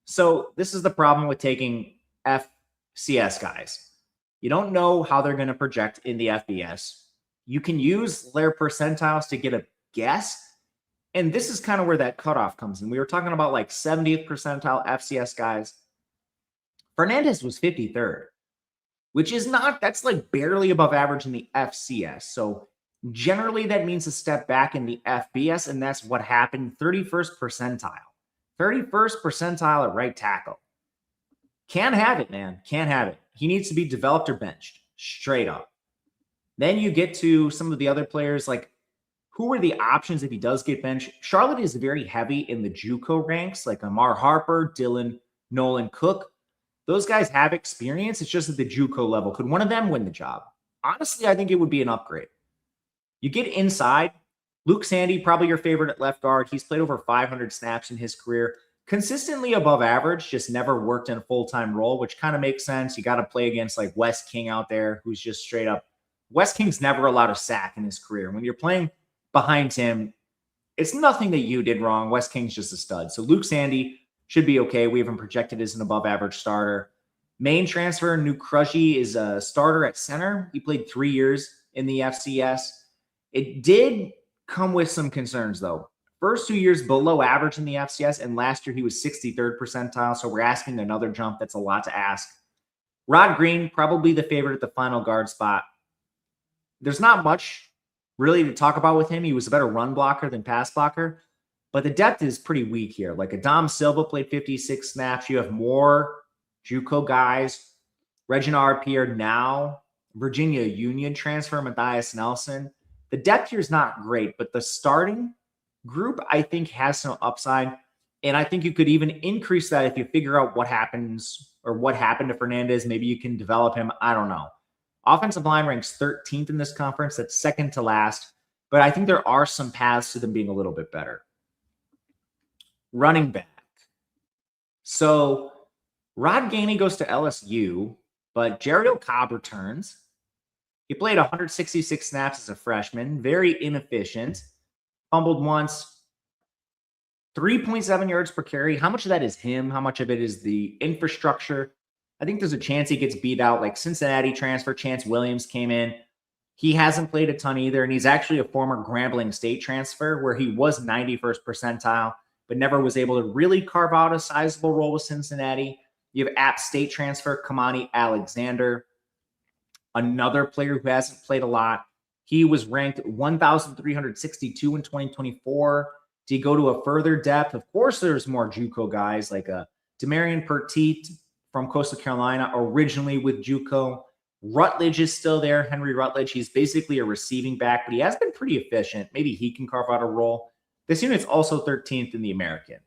So this is the problem with taking FCS guys. You don't know how they're going to project in the FBS. You can use their percentiles to get a guess. And this is kind of where that cutoff comes in. We were talking about like 70th percentile FCS guys. Fernandez was 53rd, which is not, that's like barely above average in the FCS. So generally that means a step back in the FBS, and that's what happened. 31st percentile. 31st percentile at right tackle. Can't have it, man. Can't have it. He needs to be developed or benched. Straight up. Then you get to some of the other players, like who are the options if he does get benched? Charlotte is very heavy in the JUCO ranks, like Amar Harper, Dylan, Nolan Cook. Those guys have experience. It's just at the JUCO level. Could one of them win the job? Honestly, I think it would be an upgrade. You get inside. Luke Sandy, probably your favorite at left guard. He's played over 500 snaps in his career. Consistently above average, just never worked in a full-time role, which kind of makes sense. You got to play against like Wes King out there, who's just straight up. Wes King's never allowed a sack in his career. When you're playing behind him, it's nothing that you did wrong. Wes King's just a stud. So Luke Sandy should be okay. We have him projected as an above-average starter. Main transfer, Nuke Crushy is a starter at center. He played 3 years in the FCS. It did come with some concerns, though. First 2 years below average in the FCS, and last year he was 63rd percentile, so we're asking another jump. That's a lot to ask. Rod Green, probably the favorite at the final guard spot. There's not much really to talk about with him. He was a better run blocker than pass blocker, but the depth is pretty weak here. Like Adam Silva played 56 snaps. You have more JUCO guys. Reginald Pierre now, Virginia Union transfer, Matthias Nelson. The depth here is not great, but the starting group, I think, has some upside. And I think you could even increase that if you figure out what happens or what happened to Fernandez. Maybe you can develop him. I don't know. Offensive line ranks 13th in this conference. That's second to last. But I think there are some paths to them being a little bit better. Running back. So Rod Gainey goes to LSU, but Jeriel Cobb returns. He played 166 snaps as a freshman. Very inefficient. Fumbled once. 3.7 yards per carry. How much of that is him? How much of it is the infrastructure? I think there's a chance he gets beat out. Like Cincinnati transfer, Chance Williams came in. He hasn't played a ton either, and he's actually a former Grambling State transfer where he was 91st percentile, but never was able to really carve out a sizable role with Cincinnati. You have App State transfer, Kamani Alexander, another player who hasn't played a lot. He was ranked 1,362 in 2024. To go to a further depth, of course, there's more JUCO guys like Demarion Petit from Coastal Carolina, originally with JUCO. Rutledge is still there. Henry Rutledge, he's basically a receiving back, but he has been pretty efficient. Maybe he can carve out a role. This unit's also 13th in the American.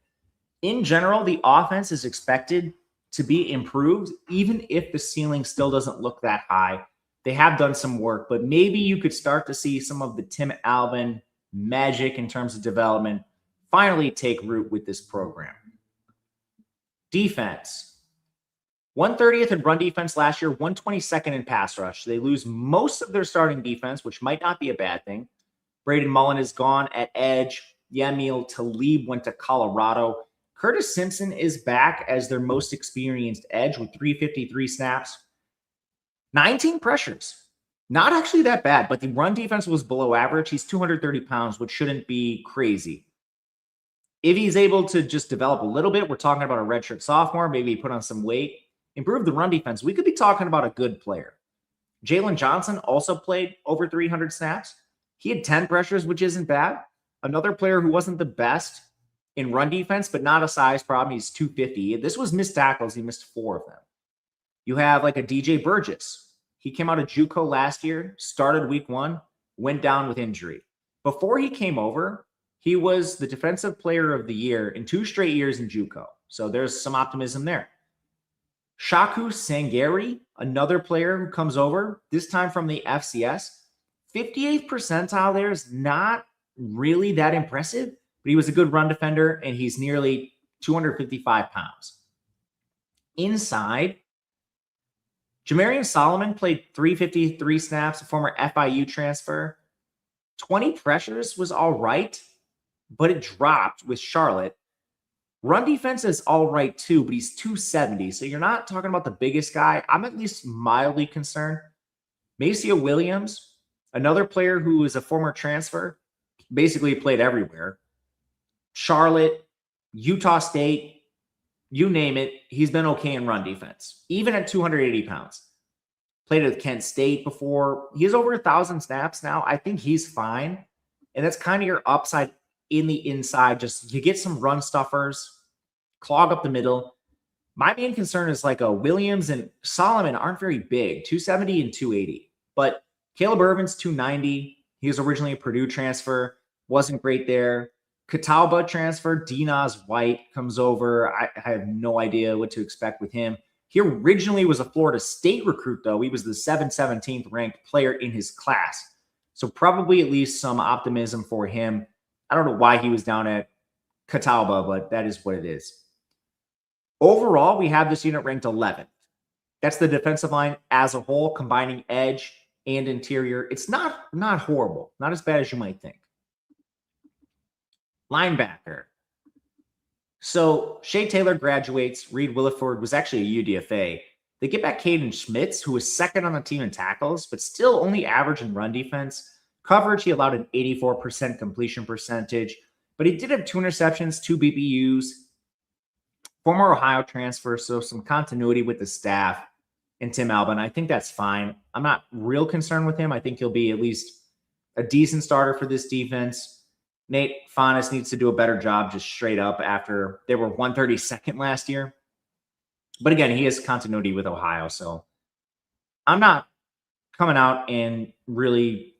In general, the offense is expected to be improved, even if the ceiling still doesn't look that high. They have done some work, but maybe you could start to see some of the Tim Alvin magic in terms of development finally take root with this program. Defense. 130th in run defense last year, 122nd in pass rush. They lose most of their starting defense, which might not be a bad thing. Braden Mullen is gone at edge. Yamil Talib went to Colorado. Curtis Simpson is back as their most experienced edge with 353 snaps. 19 pressures. Not actually that bad, but the run defense was below average. He's 230 pounds, which shouldn't be crazy. If he's able to just develop a little bit, we're talking about a redshirt sophomore, maybe put on some weight, improve the run defense, we could be talking about a good player. Jalen Johnson also played over 300 snaps. He had 10 pressures, which isn't bad. Another player who wasn't the best in run defense, but not a size problem. He's 250. This was missed tackles. He missed 4 of them. You have like a DJ Burgess. He came out of JUCO last year, started week 1, went down with injury. Before he came over, he was the defensive player of the year in 2 straight years in JUCO. So there's some optimism there. Shaku Sangari, another player who comes over, this time from the FCS. 58th percentile there is not really that impressive, but he was a good run defender, and he's nearly 255 pounds. Inside, Jamarian Solomon played 353 snaps, a former FIU transfer. 20 pressures was all right, but it dropped with Charlotte. Run defense is all right too, but he's 270, so you're not talking about the biggest guy. I'm at least mildly concerned. Maceo Williams, another player who is a former transfer, basically played everywhere. Charlotte, Utah State, you name it, he's been okay in run defense, even at 280 pounds. Played at Kent State before. He has over 1,000 snaps now. I think he's fine. And that's kind of your upside in the inside. Just you get some run stuffers, clog up the middle. My main concern is like a Williams and Solomon aren't very big, 270 and 280. But Caleb Irvin's 290. He was originally a Purdue transfer. Wasn't great there. Catawba transfer, Dinas White comes over. I have no idea what to expect with him. He originally was a Florida State recruit, though. He was the 717th ranked player in his class. So probably at least some optimism for him. I don't know why he was down at Catawba, but that is what it is. Overall, we have this unit ranked 11th. That's the defensive line as a whole, combining edge and interior. It's not horrible. Not as bad as you might think. Linebacker. So Shea Taylor graduates. Reed Williford was actually a UDFA. They get back Caden Schmitz, who was second on the team in tackles, but still only average in run defense. Coverage, he allowed an 84% completion percentage, but he did have 2 interceptions, 2 BBUs. Former Ohio transfer, so some continuity with the staff and Tim Alvin. I think that's fine. I'm not real concerned with him. I think he'll be at least a decent starter for this defense. Nate Faunus needs to do a better job just straight up after they were 132nd last year. But again, he has continuity with Ohio, so I'm not coming out and really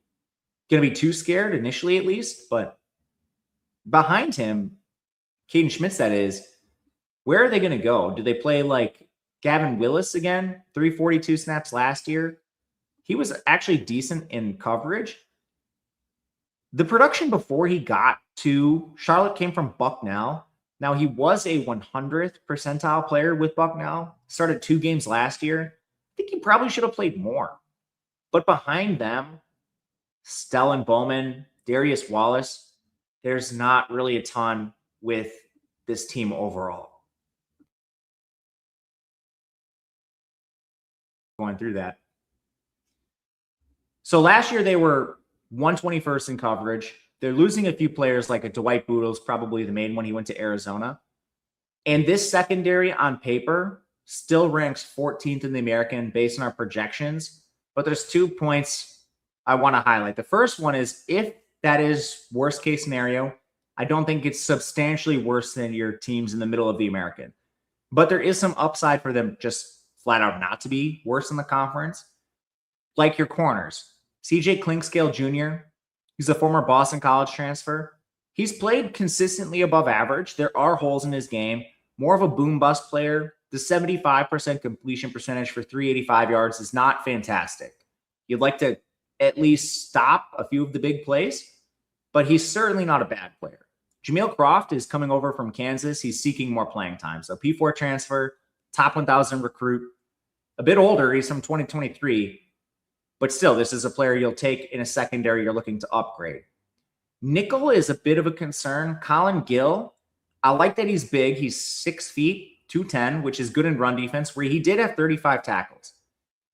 going to be too scared initially, at least. But behind him, Caden Schmitz, that is, where are they going to go? Do they play like Gavin Willis again? 342 snaps last year. He was actually decent in coverage. The production before he got to Charlotte came from Bucknell. Now, he was a 100th percentile player with Bucknell. Started 2 games last year. I think he probably should have played more. But behind them, Stellan Bowman, Darius Wallace, there's not really a ton with this team overall. Going through that. So last year they were 121st in coverage. They're losing a few players like a Dwight Boodle's probably the main one. He went to Arizona. And this secondary on paper still ranks 14th in the American based on our projections. But there's 2 points I want to highlight. The first one is if that is worst case scenario, I don't think it's substantially worse than your teams in the middle of the American. But there is some upside for them just flat out not to be worse in the conference. Like your corners. CJ Clinkscale Jr., he's a former Boston College transfer. He's played consistently above average. There are holes in his game. More of a boom-bust player. The 75% completion percentage for 385 yards is not fantastic. You'd like to at least stop a few of the big plays, but he's certainly not a bad player. Jameel Croft is coming over from Kansas. He's seeking more playing time. So P4 transfer, top 1,000 recruit. A bit older. He's from 2023. But still, this is a player you'll take in a secondary you're looking to upgrade. Nickel is a bit of a concern. Colin Gill, I like that he's big. He's 6 feet, 210, which is good in run defense, where he did have 35 tackles.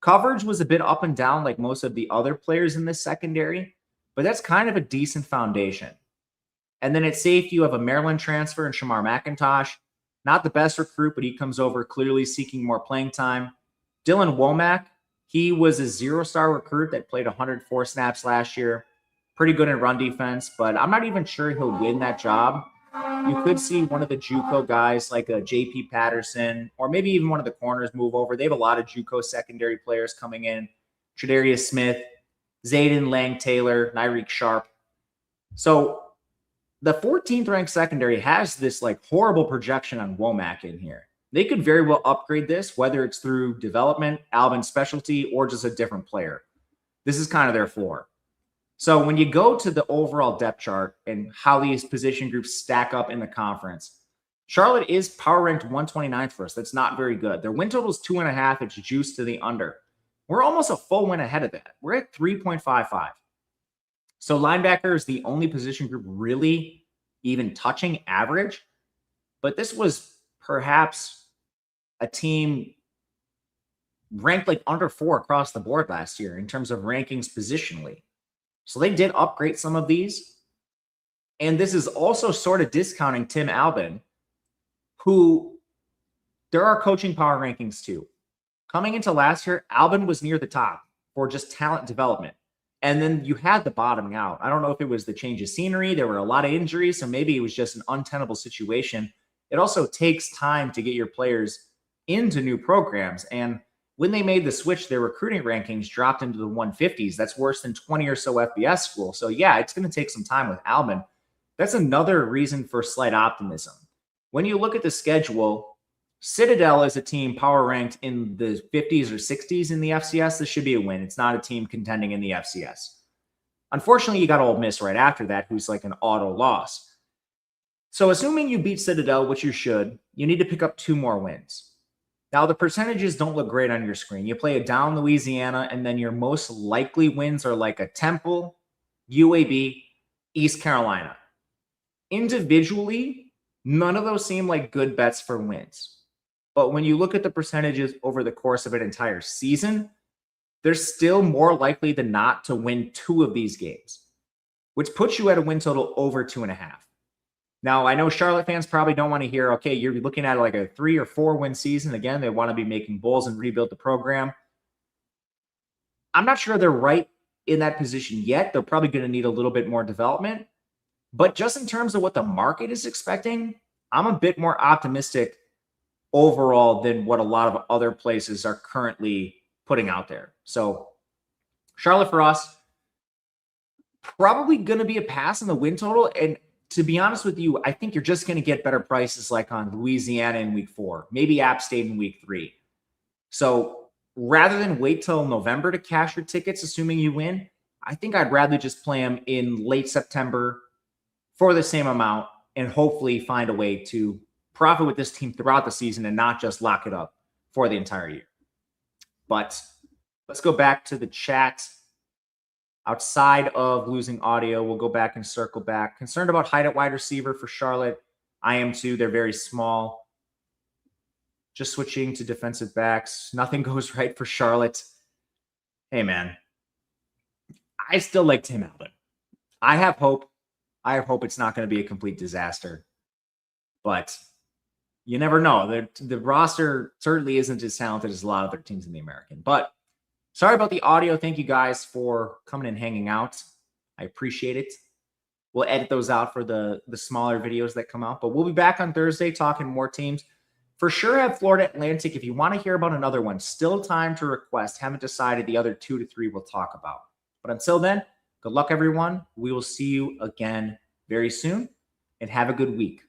Coverage was a bit up and down like most of the other players in this secondary, but that's kind of a decent foundation. And then at safety, you have a Maryland transfer in Shamar McIntosh. Not the best recruit, but he comes over clearly seeking more playing time. Dylan Womack, he was a 0-star recruit that played 104 snaps last year. Pretty good in run defense, but I'm not even sure he'll win that job. You could see one of the JUCO guys like a JP Patterson or maybe even one of the corners move over. They have a lot of JUCO secondary players coming in. Tredarius Smith, Zayden Lang-Taylor, Nyreek Sharp. So the 14th ranked secondary has this like horrible projection on Womack in here. They could very well upgrade this, whether it's through development, Albin's specialty, or just a different player. This is kind of their floor. So when you go to the overall depth chart and how these position groups stack up in the conference, Charlotte is power ranked 129th for us. That's not very good. Their win total is 2.5. It's juiced to the under. We're almost a full win ahead of that. We're at 3.55. So linebacker is the only position group really even touching average. But this was perhaps a team ranked like under 4 across the board last year in terms of rankings positionally. So they did upgrade some of these. And this is also sort of discounting Tim Albin, who there are coaching power rankings too. Coming into last year, Albin was near the top for just talent development. And then you had the bottoming out. I don't know if it was the change of scenery. There were a lot of injuries, so maybe it was just an untenable situation. It also takes time to get your players into new programs. And when they made the switch, their recruiting rankings dropped into the 150s. That's worse than 20 or so FBS schools. So yeah, it's going to take some time with Albin. That's another reason for slight optimism. When you look at the schedule, Citadel is a team power ranked in the 50s or 60s in the FCS. This should be a win. It's not a team contending in the FCS. Unfortunately, you got Ole Miss right after that, who's like an auto loss. So assuming you beat Citadel, which you should, you need to pick up 2 more wins. Now, the percentages don't look great on your screen. You play a down Louisiana, and then your most likely wins are like a Temple, UAB, East Carolina. Individually, none of those seem like good bets for wins. But when you look at the percentages over the course of an entire season, they're still more likely than not to win 2 of these games, which puts you at a win total over 2.5. Now, I know Charlotte fans probably don't want to hear, okay, you're looking at like a 3 or 4 win season. Again, they want to be making bowls and rebuild the program. I'm not sure they're right in that position yet. They're probably going to need a little bit more development. But just in terms of what the market is expecting, I'm a bit more optimistic overall than what a lot of other places are currently putting out there. So Charlotte for us, probably going to be a pass in the win total. And to be honest with you, I think you're just going to get better prices like on Louisiana in week 4, maybe App State in week 3. So rather than wait till November to cash your tickets, assuming you win, I think I'd rather just play them in late September for the same amount and hopefully find a way to profit with this team throughout the season and not just lock it up for the entire year. But let's go back to the chat. Outside of losing audio, we'll go back and circle back. Concerned about height at wide receiver for Charlotte. I am too. They're very small. Just switching to defensive backs. Nothing goes right for Charlotte. Hey, man. I still like Tim Allen. I have hope. I have hope it's not going to be a complete disaster. But you never know. The roster certainly isn't as talented as a lot of other teams in the American. But sorry about the audio. Thank you guys for coming and hanging out. I appreciate it. We'll edit those out for the smaller videos that come out. But we'll be back on Thursday talking more teams. For sure have Florida Atlantic. If you want to hear about another one, still time to request. Haven't decided the other 2 to 3 we'll talk about. But until then, good luck, everyone. We will see you again very soon. And have a good week.